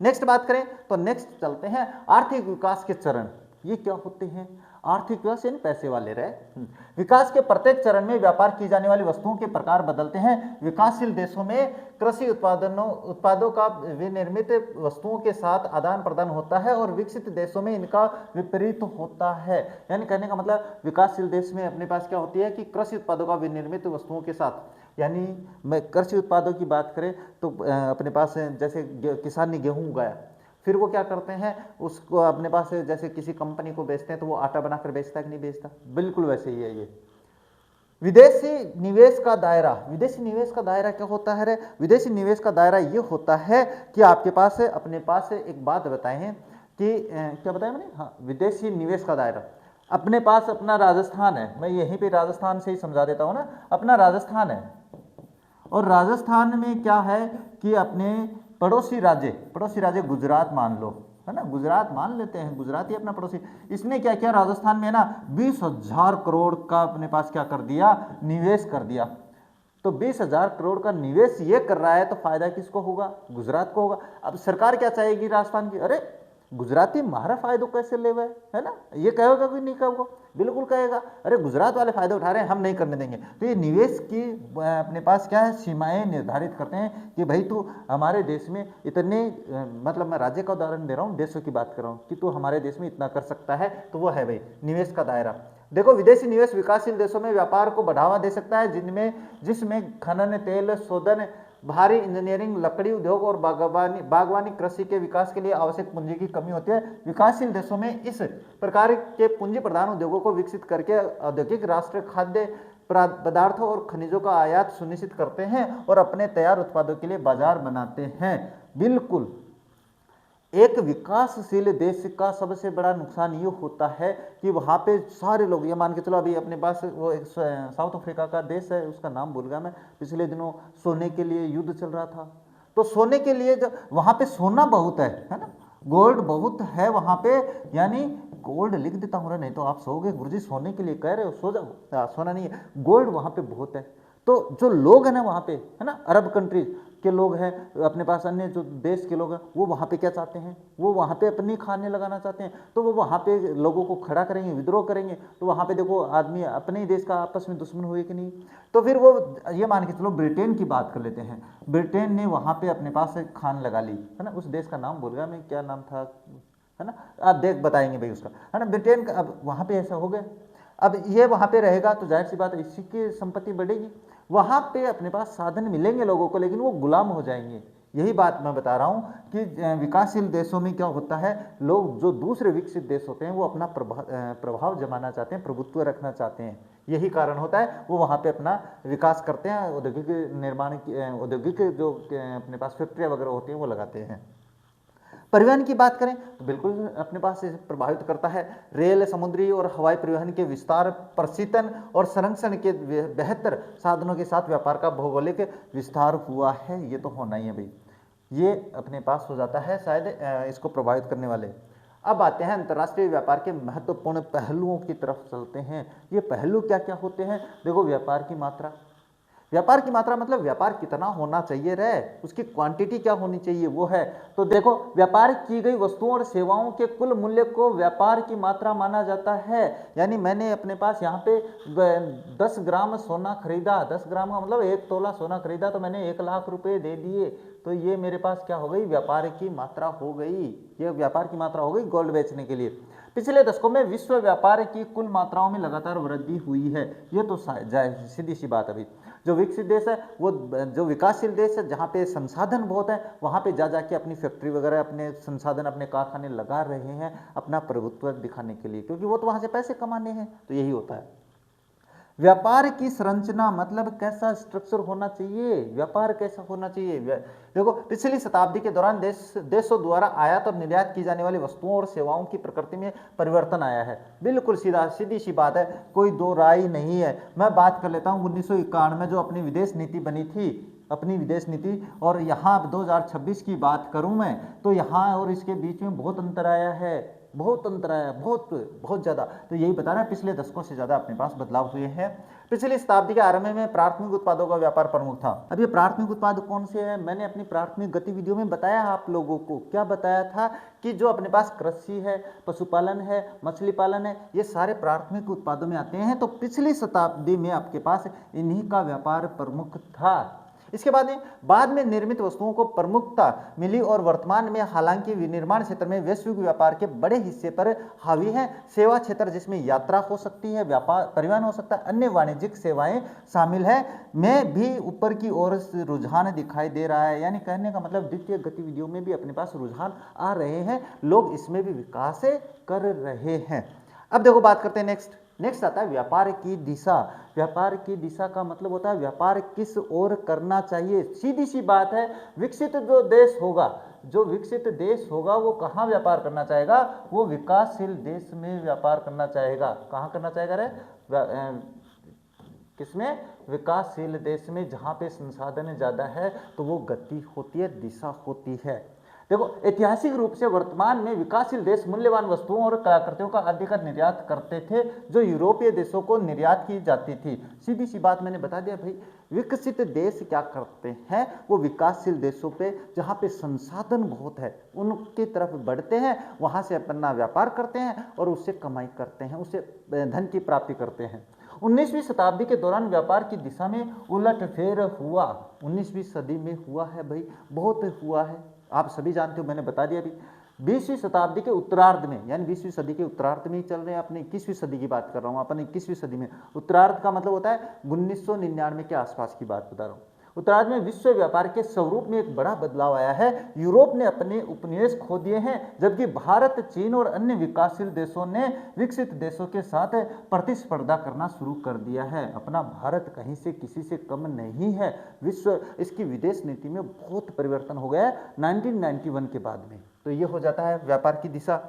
Speaker 1: नेक्स्ट बात करें तो नेक्स्ट चलते हैं आर्थिक विकास के चरण। ये क्या होते हैं? आर्थिक विकास यानी पैसे वाले रहे। विकास के प्रत्येक चरण में व्यापार की जाने वाली वस्तुओं के प्रकार बदलते हैं। विकासशील देशों में कृषि उत्पादों का विनिर्मित वस्तुओं के साथ आदान प्रदान होता है और विकसित देशों में इनका विपरीत होता है। यानी कहने का मतलब विकासशील देश में अपने पास क्या होती है कि कृषि उत्पादों का विनिर्मित वस्तुओं के साथ, यानी मैं कृषि उत्पादों की बात करें तो अपने पास जैसे किसान ने गेहूं उगाया, फिर वो क्या करते हैं उसको अपने पास जैसे किसी कंपनी को बेचते हैं तो वो आटा बनाकर बेचता है कि नहीं बेचता? बिल्कुल वैसे ही है ये। विदेशी निवेश का दायरा, विदेशी निवेश का दायरा क्या होता है रे? विदेशी निवेश का दायरा ये होता है कि आपके पास अपने पास एक बात बताए हैं कि क्या बताया मैंने? हाँ, विदेशी निवेश का दायरा अपने पास अपना राजस्थान है, मैं यहीं पे राजस्थान से ही समझा देता हूँ ना, अपना राजस्थान है और राजस्थान में क्या है कि अपने पड़ोसी राज्य गुजरात मान लो, है ना, गुजरात मान लेते हैं, गुजरात ही अपना पड़ोसी। इसने क्या किया राजस्थान में ना 20,000 करोड़ का अपने पास क्या कर दिया, निवेश कर दिया। तो 20,000 करोड़ का निवेश ये कर रहा है तो फायदा किसको होगा? गुजरात को होगा। अब सरकार क्या चाहेगी राजस्थान की? अरे गुजराती हमारा फायदा कैसे ले हुए, है ना, ये कहेगा कोई नहीं कहेगा? बिल्कुल कहेगा, अरे गुजरात वाले फायदा उठा रहे हैं, हम नहीं करने देंगे। तो ये निवेश की अपने पास क्या है, सीमाएं निर्धारित करते हैं कि भाई तू हमारे देश में इतने, मतलब मैं राज्य का उदाहरण दे रहा हूँ, देशों की बात कर रहा हूँ कि तू हमारे देश में इतना कर सकता है, तो वो है भाई निवेश का दायरा। देखो विदेशी निवेश विकासशील देशों में व्यापार को बढ़ावा दे सकता है जिसमें खनन, तेल शोधन, भारी इंजीनियरिंग, लकड़ी उद्योग और बागवानी कृषि के विकास के लिए आवश्यक पूंजी की कमी होती है। विकासशील देशों में इस प्रकार के पूंजी प्रधान उद्योगों को विकसित करके औद्योगिक राष्ट्र खाद्य पदार्थों और खनिजों का आयात सुनिश्चित करते हैं और अपने तैयार उत्पादों के लिए बाजार बनाते हैं। बिल्कुल एक विकासशील देश का सबसे बड़ा नुकसान ये होता है कि वहाँ पे सारे लोग, ये मान के चलो अभी अपने पास वो एक साउथ अफ्रीका का देश है, उसका नाम भूल गया मैं, पिछले दिनों सोने के लिए युद्ध चल रहा था। तो सोने के लिए जो वहाँ पे सोना बहुत है ना, गोल्ड बहुत है वहाँ पे, यानी गोल्ड लिख देता हूँ, नहीं तो आप सोओगे गुरुजी सोने के लिए कह रहे हो, सो जाओ। सोना नहीं है, गोल्ड वहाँ पे बहुत है। तो जो लोग हैं ना वहाँ पे, है ना, अरब कंट्रीज के लोग हैं, अपने पास अन्य जो देश के लोग हैं, वो वहाँ पे क्या चाहते हैं, वो वहाँ पे अपनी खाने लगाना चाहते हैं। तो वो वहाँ पे लोगों को खड़ा करेंगे, विद्रोह करेंगे। तो वहाँ पे देखो आदमी अपने ही देश का आपस में दुश्मन हुए कि नहीं। तो फिर वो ये मान के चलो ब्रिटेन की बात कर लेते हैं। ब्रिटेन ने वहाँ पे अपने पास खान लगा ली, है ना, उस देश का नाम भूल गया मैं, क्या नाम था, है ना। आप देख बताएंगे भाई उसका, है ना। ब्रिटेन का अब वहाँ पे ऐसा हो गया, अब ये वहाँ पे रहेगा तो जाहिर सी बात है इसी की संपत्ति बढ़ेगी, वहाँ पे अपने पास साधन मिलेंगे लोगों को, लेकिन वो गुलाम हो जाएंगे। यही बात मैं बता रहा हूँ कि विकासशील देशों में क्या होता है, लोग जो दूसरे विकसित देश होते हैं वो अपना प्रभाव जमाना चाहते हैं, प्रभुत्व रखना चाहते हैं। यही कारण होता है वो वहाँ पे अपना विकास करते हैं, औद्योगिक निर्माण औद्योगिक जो अपने पास फैक्ट्रियाँ वगैरह होती हैं वो लगाते हैं। परिवहन की बात करें तो बिल्कुल अपने पास इसे प्रभावित करता है। रेल, समुद्री और हवाई परिवहन के विस्तार, प्रशीतन और संरक्षण के बेहतर साधनों के साथ व्यापार का भौगोलिक विस्तार हुआ है। ये तो होना ही है भाई, ये अपने पास हो जाता है शायद इसको प्रभावित करने वाले। अब आते हैं अंतर्राष्ट्रीय व्यापार के महत्वपूर्ण पहलुओं की तरफ चलते हैं। ये पहलू क्या क्या होते हैं, देखो व्यापार की मात्रा, व्यापार की मात्रा मतलब व्यापार कितना होना चाहिए रे, उसकी क्वांटिटी क्या होनी चाहिए वो है। तो देखो व्यापार की गई वस्तुओं और सेवाओं के कुल मूल्य को व्यापार की मात्रा माना जाता है। यानी मैंने अपने पास यहाँ पे 10 ग्राम सोना खरीदा, 10 ग्राम का मतलब 1 तोला सोना खरीदा, तो मैंने 1 लाख रुपए दे दिए, तो ये मेरे पास क्या हो गई, व्यापार की मात्रा हो गई। ये व्यापार की मात्रा हो गई गोल्ड बेचने के लिए। पिछले दशकों में विश्व व्यापार की कुल मात्राओं में लगातार वृद्धि हुई है। ये तो सीधी सी बात है भाई। जो विकसित देश है वो, जो विकासशील देश है जहाँ पे संसाधन बहुत है, वहाँ पे जा जाके अपनी फैक्ट्री वगैरह, अपने संसाधन, अपने कारखाने लगा रहे हैं अपना प्रभुत्व दिखाने के लिए, क्योंकि वो तो वहाँ से पैसे कमाने हैं। तो यही होता है। व्यापार की संरचना मतलब कैसा स्ट्रक्चर होना चाहिए, व्यापार कैसा होना चाहिए। देखो पिछली शताब्दी के दौरान देशों द्वारा आयात और निर्यात की जाने वाली वस्तुओं और सेवाओं की प्रकृति में परिवर्तन आया है। बिल्कुल सीधी सी बात है, कोई दो राय नहीं है। मैं बात कर लेता हूँ 1991 में जो अपनी विदेश नीति बनी थी, अपनी विदेश नीति, और यहाँ 2026 की बात करूँ मैं, तो यहाँ और इसके बीच में बहुत अंतर आया है, बहुत अंतर आया, बहुत ज़्यादा। तो यही बता रहे हैं पिछले दशकों से ज़्यादा अपने पास बदलाव हुए हैं। पिछली शताब्दी के आरंभ में प्राथमिक उत्पादों का व्यापार प्रमुख था। अब ये प्राथमिक उत्पाद कौन से हैं, मैंने अपनी प्राथमिक गतिविधियों में बताया आप लोगों को। क्या बताया था कि जो अपने पास कृषि है, पशुपालन है, मछली पालन है, ये सारे प्राथमिक उत्पादों में आते हैं। तो पिछली शताब्दी में आपके पास इन्हीं का व्यापार प्रमुख था। इसके बाद में निर्मित वस्तुओं को प्रमुखता मिली और वर्तमान में हालांकि विनिर्माण क्षेत्र में वैश्विक व्यापार के बड़े हिस्से पर हावी है। सेवा क्षेत्र जिसमें यात्रा हो सकती है, व्यापार परिवहन हो सकता है, अन्य वाणिज्यिक सेवाएं शामिल है, में भी ऊपर की ओर रुझान दिखाई दे रहा है। यानी कहने का मतलब द्वितीय गतिविधियों में भी अपने पास रुझान आ रहे हैं, लोग इसमें भी विकास कर रहे हैं। अब देखो बात करते हैं नेक्स्ट आता है व्यापार की दिशा। व्यापार की दिशा का मतलब होता है व्यापार किस ओर करना चाहिए। सीधी सी बात है, विकसित जो देश होगा वो कहाँ व्यापार करना चाहेगा, वो विकासशील देश में व्यापार करना चाहेगा। कहाँ करना चाहेगा रे, किसमें, विकासशील देश में, जहाँ पे संसाधन ज़्यादा है तो वो गति होती है, दिशा होती है। देखो ऐतिहासिक रूप से वर्तमान में विकासशील देश मूल्यवान वस्तुओं और कलाकृतियों का अधिकतर निर्यात करते थे जो यूरोपीय देशों को निर्यात की जाती थी। सीधी सी बात मैंने बता दिया भाई, विकसित देश क्या करते हैं, वो विकासशील देशों पे जहाँ पे संसाधन बहुत है उनकी तरफ बढ़ते हैं, वहाँ से अपना व्यापार करते हैं और उससे कमाई करते हैं, उससे धन की प्राप्ति करते हैं। 19वीं शताब्दी के दौरान व्यापार की दिशा में उलटफेर हुआ। 19वीं सदी में हुआ है भाई, बहुत हुआ है, आप सभी जानते हो, मैंने बता दिया अभी। 20वीं शताब्दी के उत्तरार्ध में, यानी 20वीं सदी के उत्तरार्ध में ही चल रहे हैं, अपने 21वीं सदी की बात कर रहा हूँ, अपन 21वीं सदी में। उत्तरार्ध का मतलब होता है 1999 के आसपास की बात बता रहा हूँ। उत्तरार्ध में विश्व व्यापार के स्वरूप में एक बड़ा बदलाव आया है। यूरोप ने अपने उपनिवेश खो दिए हैं, जबकि भारत, चीन और अन्य विकासशील देशों ने विकसित देशों के साथ प्रतिस्पर्धा करना शुरू कर दिया है। अपना भारत कहीं से किसी से कम नहीं है। विश्व इसकी विदेश नीति में बहुत परिवर्तन हो गया है 1991 के बाद में। तो ये हो जाता है व्यापार की दिशा।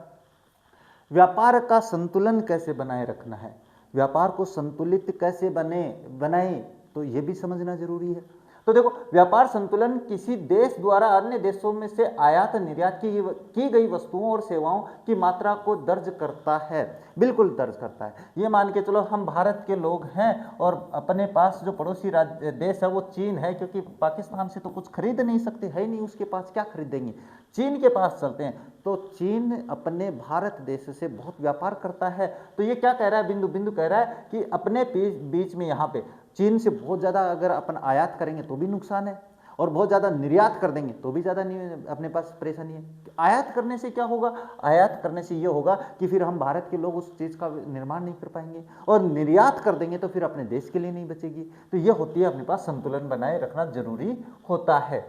Speaker 1: व्यापार का संतुलन कैसे बनाए रखना है, व्यापार को संतुलित कैसे बनाए, तो ये भी समझना जरूरी है। तो देखो व्यापार संतुलन किसी देश द्वारा अन्य देशों में से आयात निर्यात की गई वस्तुओं और सेवाओं की मात्रा को दर्ज करता है, बिल्कुल दर्ज करता है। ये मान के चलो हम भारत के लोग हैं और अपने पास जो पड़ोसी देश है वो चीन है, क्योंकि पाकिस्तान से तो कुछ खरीद नहीं सकते, है नहीं उसके पास, क्या खरीदेंगे, चीन के पास चलते हैं। तो चीन अपने भारत देश से बहुत व्यापार करता है। तो ये क्या कह रहा है, बिंदु कह रहा है कि अपने बीच में यहाँ पे चीन से बहुत ज़्यादा अगर अपन आयात करेंगे तो भी नुकसान है, और बहुत ज़्यादा निर्यात कर देंगे तो भी ज़्यादा नहीं, अपने पास परेशानी है। आयात करने से क्या होगा? आयात करने से ये होगा कि फिर हम भारत के लोग उस चीज़ का निर्माण नहीं कर पाएंगे, और निर्यात कर देंगे तो फिर अपने देश के लिए नहीं बचेगी। तो ये होती है, अपने पास संतुलन बनाए रखना जरूरी होता है।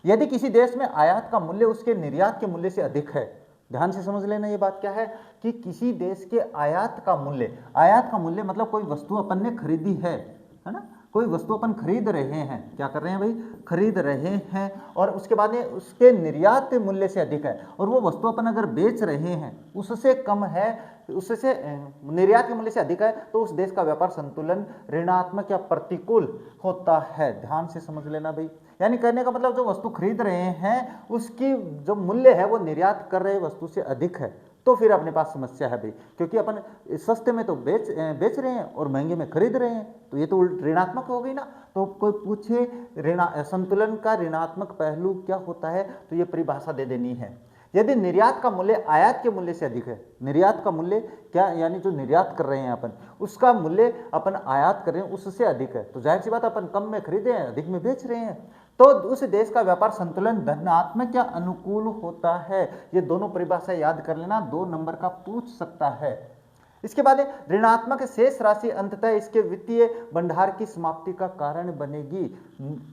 Speaker 1: यदि किसी देश में आयात का मूल्य उसके निर्यात के मूल्य से अधिक है, ध्यान से समझ लेना ये बात क्या है कि किसी देश के आयात का मूल्य मतलब कोई वस्तु अपन ने खरीदी है ना, कोई वस्तु अपन खरीद रहे हैं, क्या कर रहे हैं भाई, खरीद रहे हैं, और उसके बाद में उसके निर्यात मूल्य से अधिक है, और वो वस्तु अपन अगर बेच रहे हैं उससे कम है, उससे निर्यात के मूल्य से अधिक है, तो उस देश का व्यापार संतुलन ऋणात्मक या प्रतिकूल होता है। ध्यान से समझ लेना भाई, यानी कहने का मतलब जो वस्तु खरीद रहे हैं उसकी जो मूल्य है वो निर्यात कर रहे वस्तु से अधिक है, तो फिर अपने पास समस्या है भाई, क्योंकि अपन सस्ते में तो बेच रहे हैं और महंगे में खरीद रहे हैं, तो ये तो ऋणात्मक हो गई ना। तो कोई पूछे संतुलन का ऋणात्मक पहलू क्या होता है, तो ये परिभाषा दे देनी है। यदि निर्यात का मूल्य आयात के मूल्य से अधिक है, निर्यात का मूल्य क्या, यानी जो निर्यात कर रहे हैं अपन उसका मूल्य अपन आयात कर रहे हैं उससे अधिक है, तो जाहिर सी बात अपन कम में खरीदे हैं, अधिक में बेच रहे हैं, तो उस देश का व्यापार संतुलन धनात्मक या अनुकूल होता है। ये दोनों परिभाषा याद कर लेना, 2 नंबर का पूछ सकता है। इसके बाद ऋणात्मक शेष राशि अंततः इसके वित्तीय भंडार की समाप्ति का कारण बनेगी।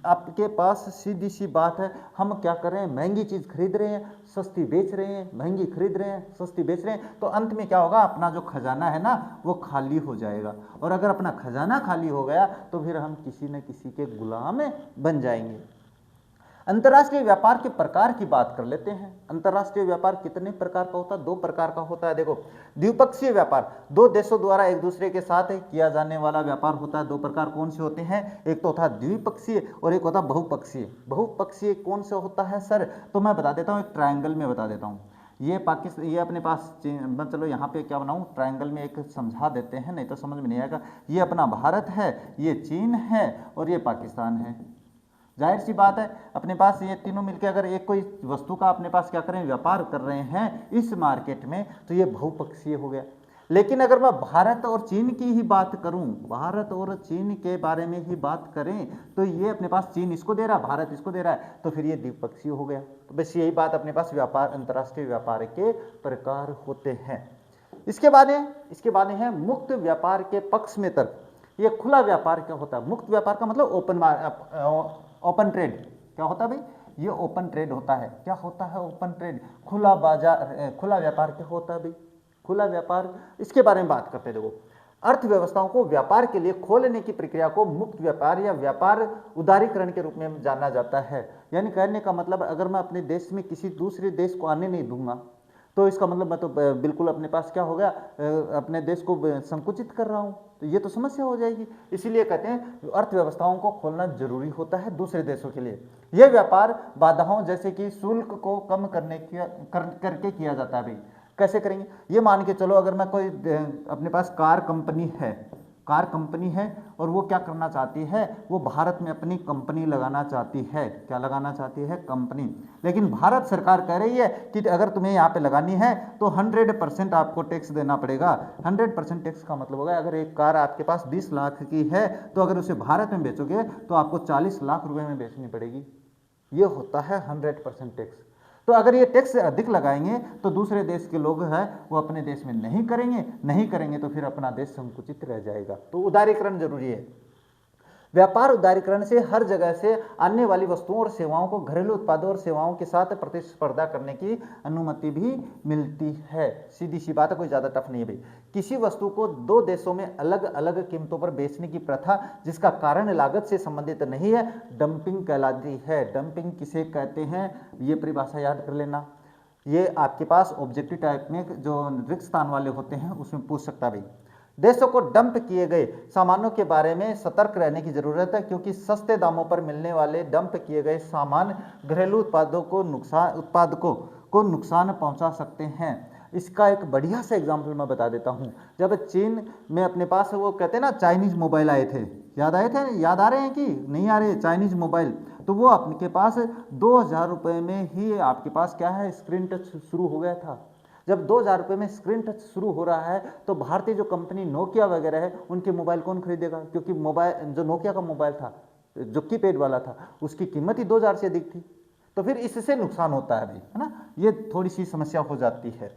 Speaker 1: आपके पास सीधी सी बात है, हम क्या कर रहे हैं, महंगी चीज खरीद रहे हैं, सस्ती बेच रहे हैं, महंगी खरीद रहे हैं, सस्ती बेच रहे हैं, तो अंत में क्या होगा, अपना जो खजाना है ना वो खाली हो जाएगा, और अगर अपना खजाना खाली हो गया तो फिर हम किसी न किसी के गुलाम बन जाएंगे। अंतर्राष्ट्रीय व्यापार के प्रकार की बात कर लेते हैं। अंतर्राष्ट्रीय व्यापार कितने प्रकार का होता है? 2 प्रकार का होता है। देखो, द्विपक्षीय व्यापार, 2 देशों द्वारा एक दूसरे के साथ किया जाने वाला व्यापार होता है। 2 प्रकार कौन से होते हैं? एक तो होता है द्विपक्षीय और एक होता है बहुपक्षीय। बहुपक्षीय कौन से होता है सर? तो मैं बता देता हूँ, एक ट्रायंगल में बता देता हूँ। ये पाकिस्तान, ये अपने पास चलो यहाँ पे क्या बनाऊँ, ट्रायंगल में एक समझा देते हैं, नहीं तो समझ में नहीं आएगा। ये अपना भारत है, ये चीन है और ये पाकिस्तान है। जाहिर सी बात है, अपने पास ये तीनों मिलकर अगर एक कोई वस्तु का अपने पास क्या करें, व्यापार कर रहे हैं इस मार्केट में, तो ये बहुपक्षीय हो गया। लेकिन अगर मैं भारत और चीन की ही बात करूं, भारत और चीन के बारे में ही बात करें, तो ये अपने पास चीन इसको दे रहा है, भारत इसको दे रहा है, तो फिर ये द्विपक्षीय हो गया। तो बस यही बात अपने पास व्यापार, अंतर्राष्ट्रीय व्यापार के प्रकार होते हैं। इसके बाद है मुक्त व्यापार के पक्ष में तर्क। ये खुला व्यापार क्या होता है? मुक्त व्यापार का मतलब ओपन ट्रेड। क्या होता है भाई? ये ओपन ट्रेड होता है। क्या होता है ओपन ट्रेड? खुला बाजार, खुला व्यापार क्या होता है भाई? खुला व्यापार, इसके बारे में बात करते हैं। देखो, अर्थव्यवस्थाओं को व्यापार के लिए खोलने की प्रक्रिया को मुक्त व्यापार या व्यापार उदारीकरण के रूप में जाना जाता है। यानी कहने का मतलब, अगर मैं अपने देश में किसी दूसरे देश को आने नहीं दूंगा, तो इसका मतलब मैं तो बिल्कुल अपने पास क्या हो गया, अपने देश को संकुचित कर रहा हूं, तो ये तो समस्या हो जाएगी। इसीलिए कहते हैं अर्थव्यवस्थाओं को खोलना जरूरी होता है दूसरे देशों के लिए। यह व्यापार बाधाओं जैसे कि शुल्क को कम करके किया जाता है भाई। कैसे करेंगे? ये मान के चलो, अगर मैं कोई अपने पास कार कंपनी है और वो क्या करना चाहती है, वो भारत में अपनी कंपनी लगाना चाहती है। क्या लगाना चाहती है? कंपनी। लेकिन भारत सरकार कह रही है कि अगर तुम्हें यहाँ पे लगानी है तो 100% आपको टैक्स देना पड़ेगा। 100% टैक्स का मतलब होगा, अगर एक कार आपके पास 20 लाख की है, तो अगर उसे भारत में बेचोगे तो आपको 40 लाख रुपए में बेचनी पड़ेगी। ये होता है 100% टैक्स। तो अगर ये टैक्स अधिक लगाएंगे तो दूसरे देश के लोग हैं वो अपने देश में नहीं करेंगे तो फिर अपना देश संकुचित रह जाएगा। तो उदारीकरण जरूरी है। व्यापार उदारीकरण से हर जगह से आने वाली वस्तुओं और सेवाओं को घरेलू उत्पादों और सेवाओं के साथ प्रतिस्पर्धा करने की अनुमति भी मिलती है। सीधी सी बात है, कोई ज़्यादा टफ नहीं है भाई। किसी वस्तु को 2 देशों में अलग अलग कीमतों पर बेचने की प्रथा जिसका कारण लागत से संबंधित नहीं है, डंपिंग कहलाती है। डंपिंग किसे कहते हैं, ये परिभाषा याद कर लेना। ये आपके पास ऑब्जेक्टिव टाइप में जो रिक्त स्थान वाले होते हैं उसमें पूछ सकता है भाई। देशों को डंप किए गए सामानों के बारे में सतर्क रहने की जरूरत है, क्योंकि सस्ते दामों पर मिलने वाले डंप किए गए सामान घरेलू उत्पादों को नुकसान पहुंचा सकते हैं। इसका एक बढ़िया सा एग्जाम्पल मैं बता देता हूं। जब चीन में अपने पास वो कहते हैं ना चाइनीज मोबाइल आए थे, याद आ रहे हैं कि नहीं आ रहे? चाइनीज मोबाइल, तो वो आपके पास 2000 रुपये में ही आपके पास क्या है, स्क्रीन टच शुरू हो गया था। जब 2000 रुपये में स्क्रीन टच शुरू हो रहा है तो भारतीय जो कंपनी नोकिया वगैरह है उनके मोबाइल कौन खरीदेगा? क्योंकि मोबाइल जो नोकिया का मोबाइल था जो कीपैड वाला था उसकी कीमत ही 2000 से अधिक थी, तो फिर इससे नुकसान होता है भाई, है ना, ये थोड़ी सी समस्या हो जाती है।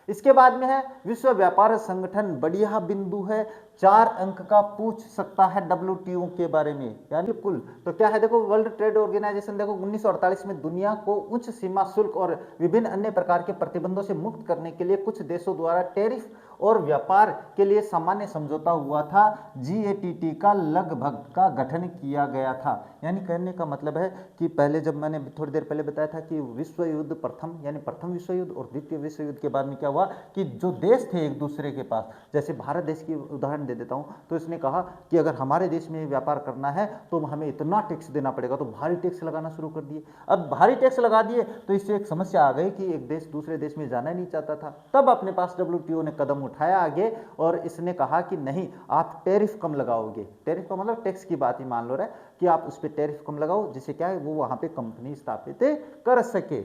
Speaker 1: इसके बाद में है विश्व व्यापार संगठन, बढ़िया बिंदु है, 4 अंक का पूछ सकता है WTO के बारे में, यानी कुल तो क्या है देखो, वर्ल्ड ट्रेड ऑर्गेनाइजेशन देखो 1948 में दुनिया को उच्च सीमा शुल्क और विभिन्न अन्य प्रकार के प्रतिबंधों से मुक्त करने के लिए कुछ देशों द्वारा टैरिफ और व्यापार के लिए सामान्य समझौता हुआ था, GATT का लगभग का गठन किया गया था। यानी कहने का मतलब है कि पहले जब मैंने थोड़ी देर पहले बताया था कि विश्व युद्ध प्रथम यानी प्रथम विश्व युद्ध और द्वितीय विश्व युद्ध के बाद में क्या हुआ कि जो देश थे एक दूसरे के पास, जैसे भारत देश की उदाहरण दे देता हूं, तो इसने कहा कि अगर हमारे देश में व्यापार करना है तो हमें इतना टैक्स देना पड़ेगा, तो भारी टैक्स लगाना शुरू कर दिए। अब भारी टैक्स लगा दिए तो इससे एक समस्या आ गई कि एक देश दूसरे देश में जाना ही नहीं चाहता था। तब अपने पास WTO ने कदम उठाया आगे और इसने कहा कि नहीं, आप टैरिफ कम लगाओगे, टैरिफ का मतलब टैक्स की बात ही मान लो रहा है कि आप उस पर टैरिफ कम लगाओ, जिससे क्या है वो वहां पे कंपनी स्थापित कर सके।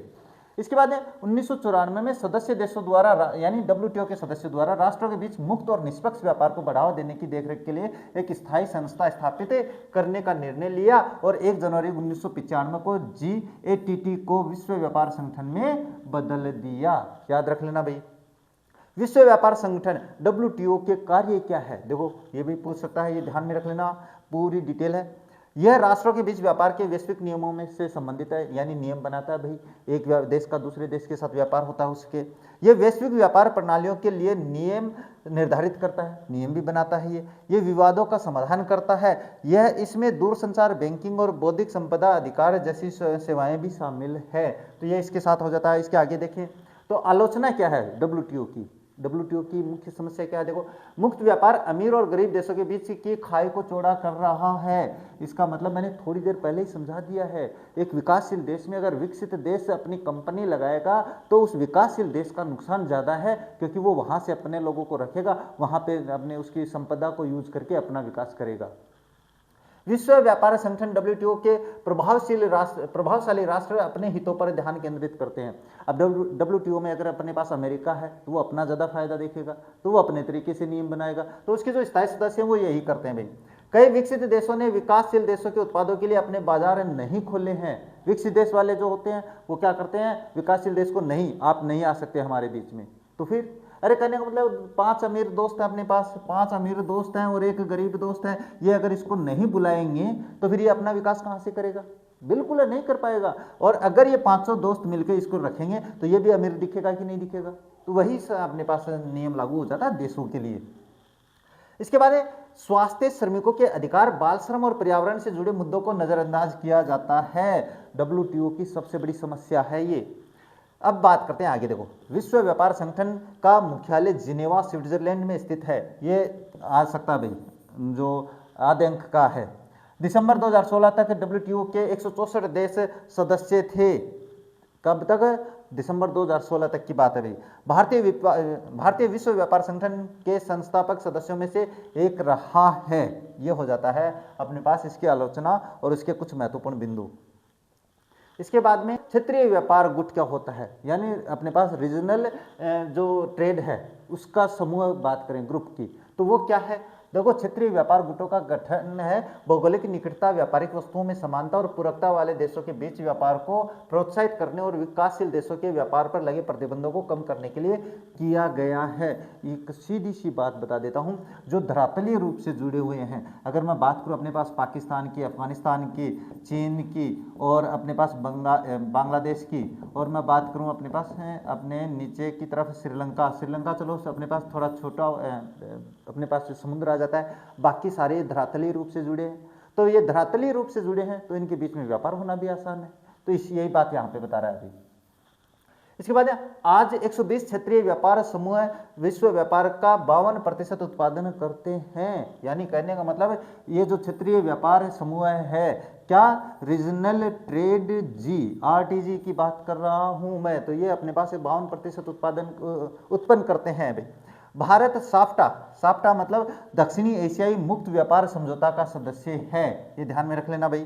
Speaker 1: इसके बाद 1994 में सदस्य देशों द्वारा यानी WTO के सदस्यों द्वारा राष्ट्रों के बीच मुक्त और निष्पक्ष व्यापार को बढ़ावा देने की देखरेख के लिए एक स्थायी संस्था स्थापित करने का निर्णय लिया और 1 जनवरी 1995 को GATT को विश्व व्यापार संगठन में बदल दिया। याद रख लेना भाई, विश्व व्यापार संगठन WTO के कार्य क्या है, देखो ये भी पूछ सकता है, ये ध्यान में रख लेना, पूरी डिटेल है। यह राष्ट्रों के बीच व्यापार के वैश्विक नियमों में से संबंधित है, यानी नियम बनाता है भाई, एक देश का दूसरे देश के साथ व्यापार होता है उसके, यह वैश्विक व्यापार प्रणालियों के लिए नियम निर्धारित करता है, नियम भी बनाता है, ये विवादों का समाधान करता है, यह इसमें दूरसंचार, बैंकिंग और बौद्धिक संपदा अधिकार जैसी सेवाएं भी शामिल है। तो ये इसके साथ हो जाता है। इसके आगे देखें तो आलोचना क्या है WTO की, WTO की मुख्य समस्या क्या है, देखो मुक्त व्यापार अमीर और गरीब देशों के बीच की खाई को चौड़ा कर रहा है। इसका मतलब मैंने थोड़ी देर पहले ही समझा दिया है, एक विकासशील देश में अगर विकसित देश अपनी कंपनी लगाएगा तो उस विकासशील देश का नुकसान ज़्यादा है, क्योंकि वो वहाँ से अपने लोगों को रखेगा, वहाँ पे अपने उसकी संपदा को यूज करके अपना विकास करेगा। विश्व व्यापार संगठन WTO के प्रभावशाली राष्ट्र अपने हितों पर ध्यान केंद्रित करते हैं। अब WTO में अगर अपने पास अमेरिका है तो वो अपना ज़्यादा फायदा देखेगा, तो वो अपने तरीके से नियम बनाएगा, तो उसके जो स्थायी सदस्य हैं वो यही करते हैं भाई। कई विकसित देशों ने विकासशील देशों के उत्पादों के लिए अपने बाजार नहीं खोले हैं। विकसित देश वाले जो होते हैं वो क्या करते हैं, विकासशील देश को नहीं, आप नहीं आ सकते हमारे बीच में। तो फिर अरे कहने का मतलब 5 अमीर दोस्त हैं अपने पास, 5 अमीर दोस्त हैं और एक गरीब दोस्त है, ये अगर इसको नहीं बुलाएंगे तो फिर ये अपना विकास कहाँ से करेगा, बिल्कुल नहीं कर पाएगा। और अगर ये 500 दोस्त मिलकर इसको रखेंगे तो ये भी अमीर दिखेगा कि नहीं दिखेगा, तो वही अपने पास नियम लागू हो जाता है देशों के लिए। इसके बाद स्वास्थ्य, श्रमिकों के अधिकार, बाल श्रम और पर्यावरण से जुड़े मुद्दों को नजरअंदाज किया जाता है। WTO की सबसे बड़ी समस्या है ये। अब बात करते हैं आगे, देखो विश्व व्यापार संगठन का मुख्यालय जिनेवा स्विट्जरलैंड में स्थित है। ये आ सकता है भाई जो आधे अंक का है। दिसंबर 2016 तक WTO के 164 देश सदस्य थे। कब तक, दिसंबर 2016 तक की बात है भाई। भारतीय विश्व व्यापार संगठन के संस्थापक सदस्यों में से एक रहा है। ये हो जाता है अपने पास इसकी आलोचना और इसके कुछ महत्वपूर्ण बिंदु। इसके बाद में क्षेत्रीय व्यापार गुट क्या होता है, यानी अपने पास रीजनल जो ट्रेड है उसका समूह बात करें ग्रुप की, तो वो क्या है, देखो क्षेत्रीय व्यापार गुटों का गठन है भौगोलिक निकटता, व्यापारिक वस्तुओं में समानता और पूरकता वाले देशों के बीच व्यापार को प्रोत्साहित करने और विकासशील देशों के व्यापार पर लगे प्रतिबंधों को कम करने के लिए किया गया है। एक सीधी सी बात बता देता हूं, जो धरातलीय रूप से जुड़े हुए हैं, अगर मैं बात करूं अपने पास पाकिस्तान की, अफगानिस्तान की, चीन की और अपने पास बांग्लादेश की, और मैं बात करूं अपने पास अपने नीचे की तरफ श्रीलंका चलो अपने पास थोड़ा छोटा अपने पास समुद्र आ जाता है, बाकी सारे धरातलीय रूप से जुड़े हैं। तो ये धरातलीय रूप से जुड़े हैं तो इनके बीच में व्यापार होना भी आसान है। तो यही बात यहाँ पे बता रहा है अभी। इसके बाद आज 120 क्षेत्रीय व्यापार समूह विश्व व्यापार का 52% उत्पादन करते हैं। यानी कहने का मतलब ये जो क्षेत्रीय व्यापार समूह है, क्या रीजनल ट्रेड RTG की बात कर रहा हूं मैं, तो ये अपने पास 52% उत्पन्न करते हैं भाई। भारत साफ्टा मतलब दक्षिणी एशियाई मुक्त व्यापार समझौता का सदस्य है, ये ध्यान में रख लेना भाई।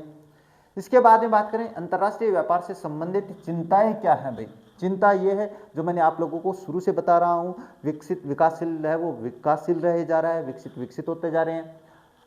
Speaker 1: इसके बाद में बात करें अंतर्राष्ट्रीय व्यापार से संबंधित चिंताएं क्या हैं भाई। चिंता ये है जो मैंने आप लोगों को शुरू से बता रहा हूं, विकसित विकासशील है वो विकासशील रहे जा रहा है, विकसित होते जा रहे हैं।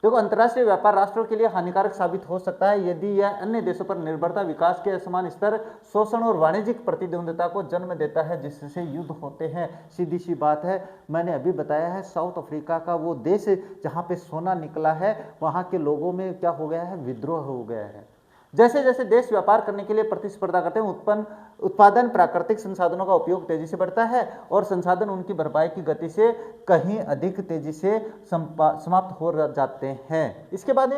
Speaker 1: देखो, अंतर्राष्ट्रीय व्यापार राष्ट्रों के लिए हानिकारक साबित हो सकता है यदि यह अन्य देशों पर निर्भरता, विकास के असमान स्तर, शोषण और वाणिज्यिक प्रतिद्वंद्विता को जन्म देता है, जिससे युद्ध होते हैं। सीधी सी बात है, मैंने अभी बताया है, साउथ अफ्रीका का वो देश जहाँ पे सोना निकला है, वहाँ के लोगों में क्या हो गया है, विद्रोह हो गया है। जैसे जैसे देश व्यापार करने के लिए प्रतिस्पर्धा करते हैं, उत्पादन, प्राकृतिक संसाधनों का उपयोग तेजी से बढ़ता है और संसाधन उनकी भरपाई की गति से कहीं अधिक तेजी से समाप्त हो जाते हैं। इसके बाद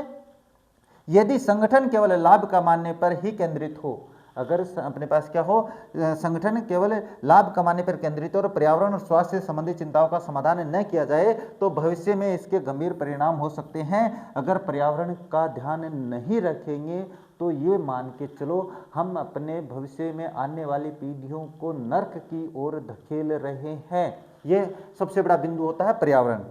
Speaker 1: यदि संगठन केवल लाभ कमाने पर ही केंद्रित हो, अगर अपने पास क्या हो, संगठन केवल लाभ कमाने पर केंद्रित और पर्यावरण और स्वास्थ्य से संबंधित चिंताओं का समाधान न किया जाए तो भविष्य में इसके गंभीर परिणाम हो सकते हैं। अगर पर्यावरण का ध्यान नहीं रखेंगे तो ये मान के चलो हम अपने भविष्य में आने वाली पीढ़ियों को नर्क की ओर धकेल रहे हैं। ये सबसे बड़ा बिंदु होता है पर्यावरण।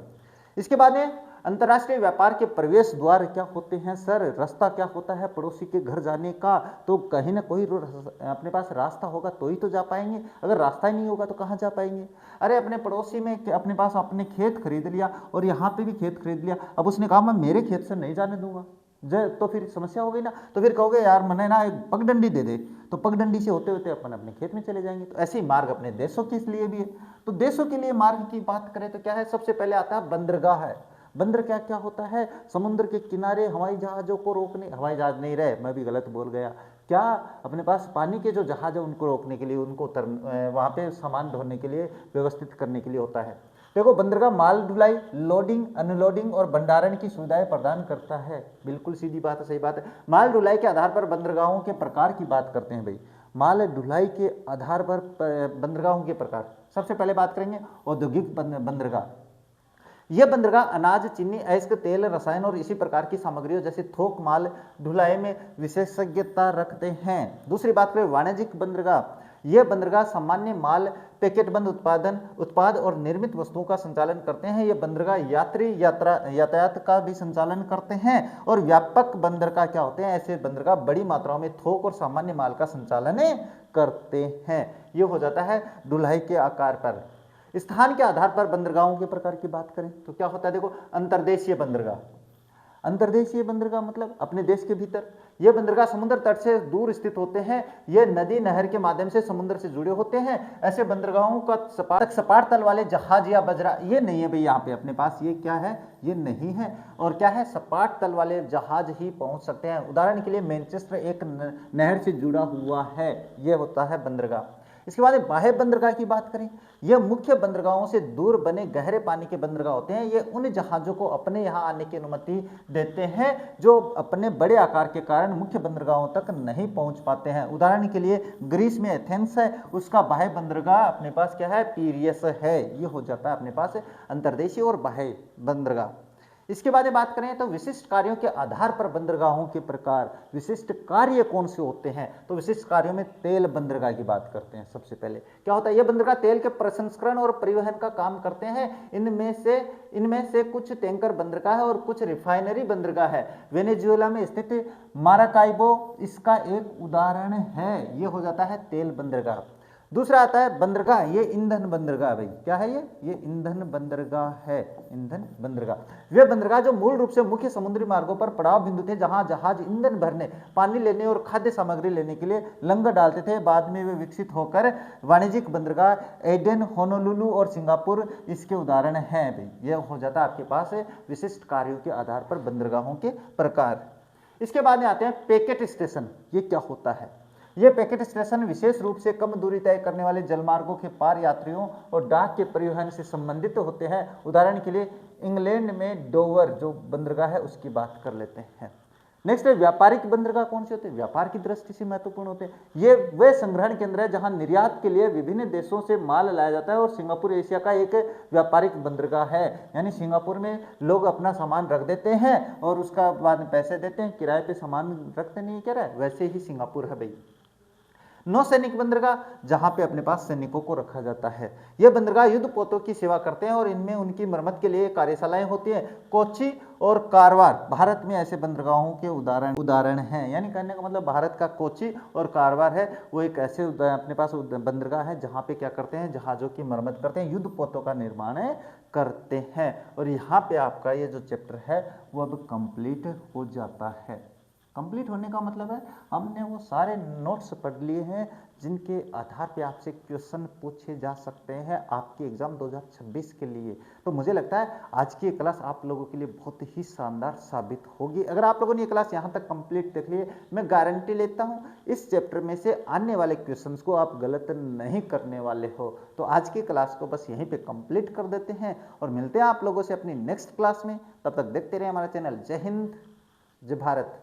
Speaker 1: इसके बाद अंतर्राष्ट्रीय व्यापार के प्रवेश द्वार क्या होते हैं सर, रास्ता क्या होता है पड़ोसी के घर जाने का, तो कहीं ना कोई अपने पास रास्ता होगा तो ही तो जा पाएंगे, अगर रास्ता ही नहीं होगा तो कहाँ जा पाएंगे। अरे अपने पड़ोसी में अपने पास अपने खेत खरीद लिया और यहाँ पे भी खेत खरीद लिया, अब उसने कहा मैं मेरे खेत से नहीं जाने दूंगा, तो फिर समस्या हो गई ना। तो फिर कहोगे यार मैंने ना एक पगडंडी दे दे, तो पगडंडी से होते होते अपन अपने खेत में चले जाएंगे। तो ऐसे ही मार्ग अपने देशों के लिए भी है। तो देशों के लिए मार्ग की बात करें तो क्या है, सबसे पहले आता है बंदरगाह है। बंदर क्या क्या होता है, समुद्र के किनारे हवाई जहाजों को रोकने, हवाई जहाज नहीं रहे, मैं भी गलत बोल गया, क्या अपने पास पानी के जो जहाज है उनको रोकने के लिए, उनको वहाँ पे सामान ढोने के लिए, व्यवस्थित करने के लिए होता है। देखो, बंदरगाह माल ढुलाई, लोडिंग, अनलोडिंग और भंडारण की सुविधाएं प्रदान करता है। बिल्कुल सीधी बात है, सही बात है। माल ढुलाई के आधार पर बंदरगाहों के प्रकार की बात करते हैं भाई। माल ढुलाई के आधार पर बंदरगाहों के प्रकार, सबसे पहले बात करेंगे औद्योगिक बंदरगाह। यह बंदरगाह अनाज, चीनी, अयस्क, तेल, रसायन और इसी प्रकार की सामग्रियों जैसे थोक माल ढुलाई में विशेषज्ञता रखते हैं। दूसरी बात करें वाणिज्यिक बंदरगाह। यह बंदरगाह सामान्य माल, पैकेटबंद उत्पाद और निर्मित वस्तुओं का संचालन करते हैं। यह बंदरगाह यात्री यातायात का भी संचालन करते हैं। और व्यापक बंदरगाह क्या होते हैं, ऐसे बंदरगाह बड़ी मात्राओं में थोक और सामान्य माल का संचालन करते हैं। यह हो जाता है ढुलाई के आकार पर। स्थान के आधार पर बंदरगाहों के प्रकार की बात करें तो क्या होता है, देखो, अंतर्देशीय बंदरगाह। अंतर्देशीय बंदरगाह मतलब अपने देश के भीतर। ये बंदरगाह समुद्र तट से दूर स्थित होते हैं। ये नदी नहर के माध्यम से समुद्र से जुड़े होते हैं। ऐसे बंदरगाहों का सपाट तल वाले जहाज या बजरा ये नहीं है भाई, यहाँ पे अपने पास ये क्या है, ये नहीं है। और क्या है, सपाट तल वाले जहाज ही पहुंच सकते हैं। उदाहरण के लिए मैनचेस्टर एक नहर से जुड़ा हुआ है, ये होता है बंदरगाह। इसके बाद बाह्य बंदरगाह की बात करें, यह मुख्य बंदरगाहों से दूर बने गहरे पानी के बंदरगाह होते हैं। ये उन जहाजों को अपने यहाँ आने की अनुमति देते हैं जो अपने बड़े आकार के कारण मुख्य बंदरगाहों तक नहीं पहुंच पाते हैं। उदाहरण के लिए ग्रीस में एथेंस है, उसका बाह्य बंदरगाह अपने पास क्या है, पीरियस है। ये हो जाता है अपने पास अंतर्देशीय और बाह्य बंदरगाह। इसके बाद बात करें तो विशिष्ट कार्यों के आधार पर बंदरगाहों के प्रकार। विशिष्ट कार्य कौन से होते हैं, तो विशिष्ट कार्यों में तेल बंदरगाह की बात करते हैं। सबसे पहले क्या होता है, यह बंदरगाह तेल के प्रसंस्करण और परिवहन का काम करते हैं। इनमें से कुछ टैंकर बंदरगाह है और कुछ रिफाइनरी बंदरगाह है। वेनेजुएला में स्थित माराकाइबो इसका एक उदाहरण है। यह हो जाता है तेल बंदरगाह। दूसरा आता है बंदरगाह, ये ईंधन बंदरगाह। भाई क्या है ये ईंधन बंदरगाह है। ईंधन बंदरगाह वे बंदरगाह जो मूल रूप से मुख्य समुद्री मार्गों पर पड़ाव बिंदु थे, जहां जहाज ईंधन भरने, पानी लेने और खाद्य सामग्री लेने के लिए लंगर डालते थे। बाद में वे विकसित होकर वाणिज्यिक बंदरगाह एडेन, होनोलुलु और सिंगापुर इसके उदाहरण हैं। भाई यह हो जाता है आपके पास विशिष्ट कार्यों के आधार पर बंदरगाहों के प्रकार। इसके बाद में आते हैं पैकेट स्टेशन। ये क्या होता है, ये पैकेट स्टेशन विशेष रूप से कम दूरी तय करने वाले जलमार्गों के पार यात्रियों और डाक के परिवहन से संबंधित होते हैं। उदाहरण के लिए इंग्लैंड में डोवर जो बंदरगाह है उसकी बात कर लेते हैं। नेक्स्ट है व्यापारिक बंदरगाह। कौन से होते हैं, व्यापार की दृष्टि से महत्वपूर्ण होते हैं। ये वे संग्रहण केंद्र है जहां निर्यात के लिए विभिन्न देशों से माल लाया जाता है। और सिंगापुर एशिया का एक व्यापारिक बंदरगाह है। यानी सिंगापुर में लोग अपना सामान रख देते हैं और उसका बाद में पैसे देते हैं, किराए पे सामान रखते नहीं, कह रहा है वैसे ही सिंगापुर है भाई। नौसैनिक बंदरगाह, जहां पे अपने पास सैनिकों को रखा जाता है। ये बंदरगाह युद्धपोतों की सेवा करते हैं और इनमें उनकी मरम्मत के लिए कार्यशालाएं होती हैं। कोच्चि और कारवार भारत में ऐसे बंदरगाहों के उदाहरण हैं। यानी कहने का मतलब भारत का कोच्चि और कारवार है वो एक ऐसे अपने पास बंदरगाह है जहां पे क्या करते हैं, जहाजों की मरम्मत करते हैं, युद्धपोतों का निर्माण करते हैं। और यहाँ पे आपका ये जो चैप्टर है वो अब कंप्लीट हो जाता है। कंप्लीट होने का मतलब है हमने वो सारे नोट्स पढ़ लिए हैं जिनके आधार पे आपसे क्वेश्चन पूछे जा सकते हैं आपके एग्जाम 2026 के लिए। तो मुझे लगता है आज की ये क्लास आप लोगों के लिए बहुत ही शानदार साबित होगी। अगर आप लोगों ने ये क्लास यहाँ तक कंप्लीट देख ली है, मैं गारंटी लेता हूँ इस चैप्टर में से आने वाले क्वेश्चंस को आप गलत नहीं करने वाले हो। तो आज की क्लास को बस यहीं पे कंप्लीट कर देते हैं और मिलते हैं आप लोगों से अपनी नेक्स्ट क्लास में। तब तक देखते रहे हमारा चैनल। जय हिंद, जय भारत।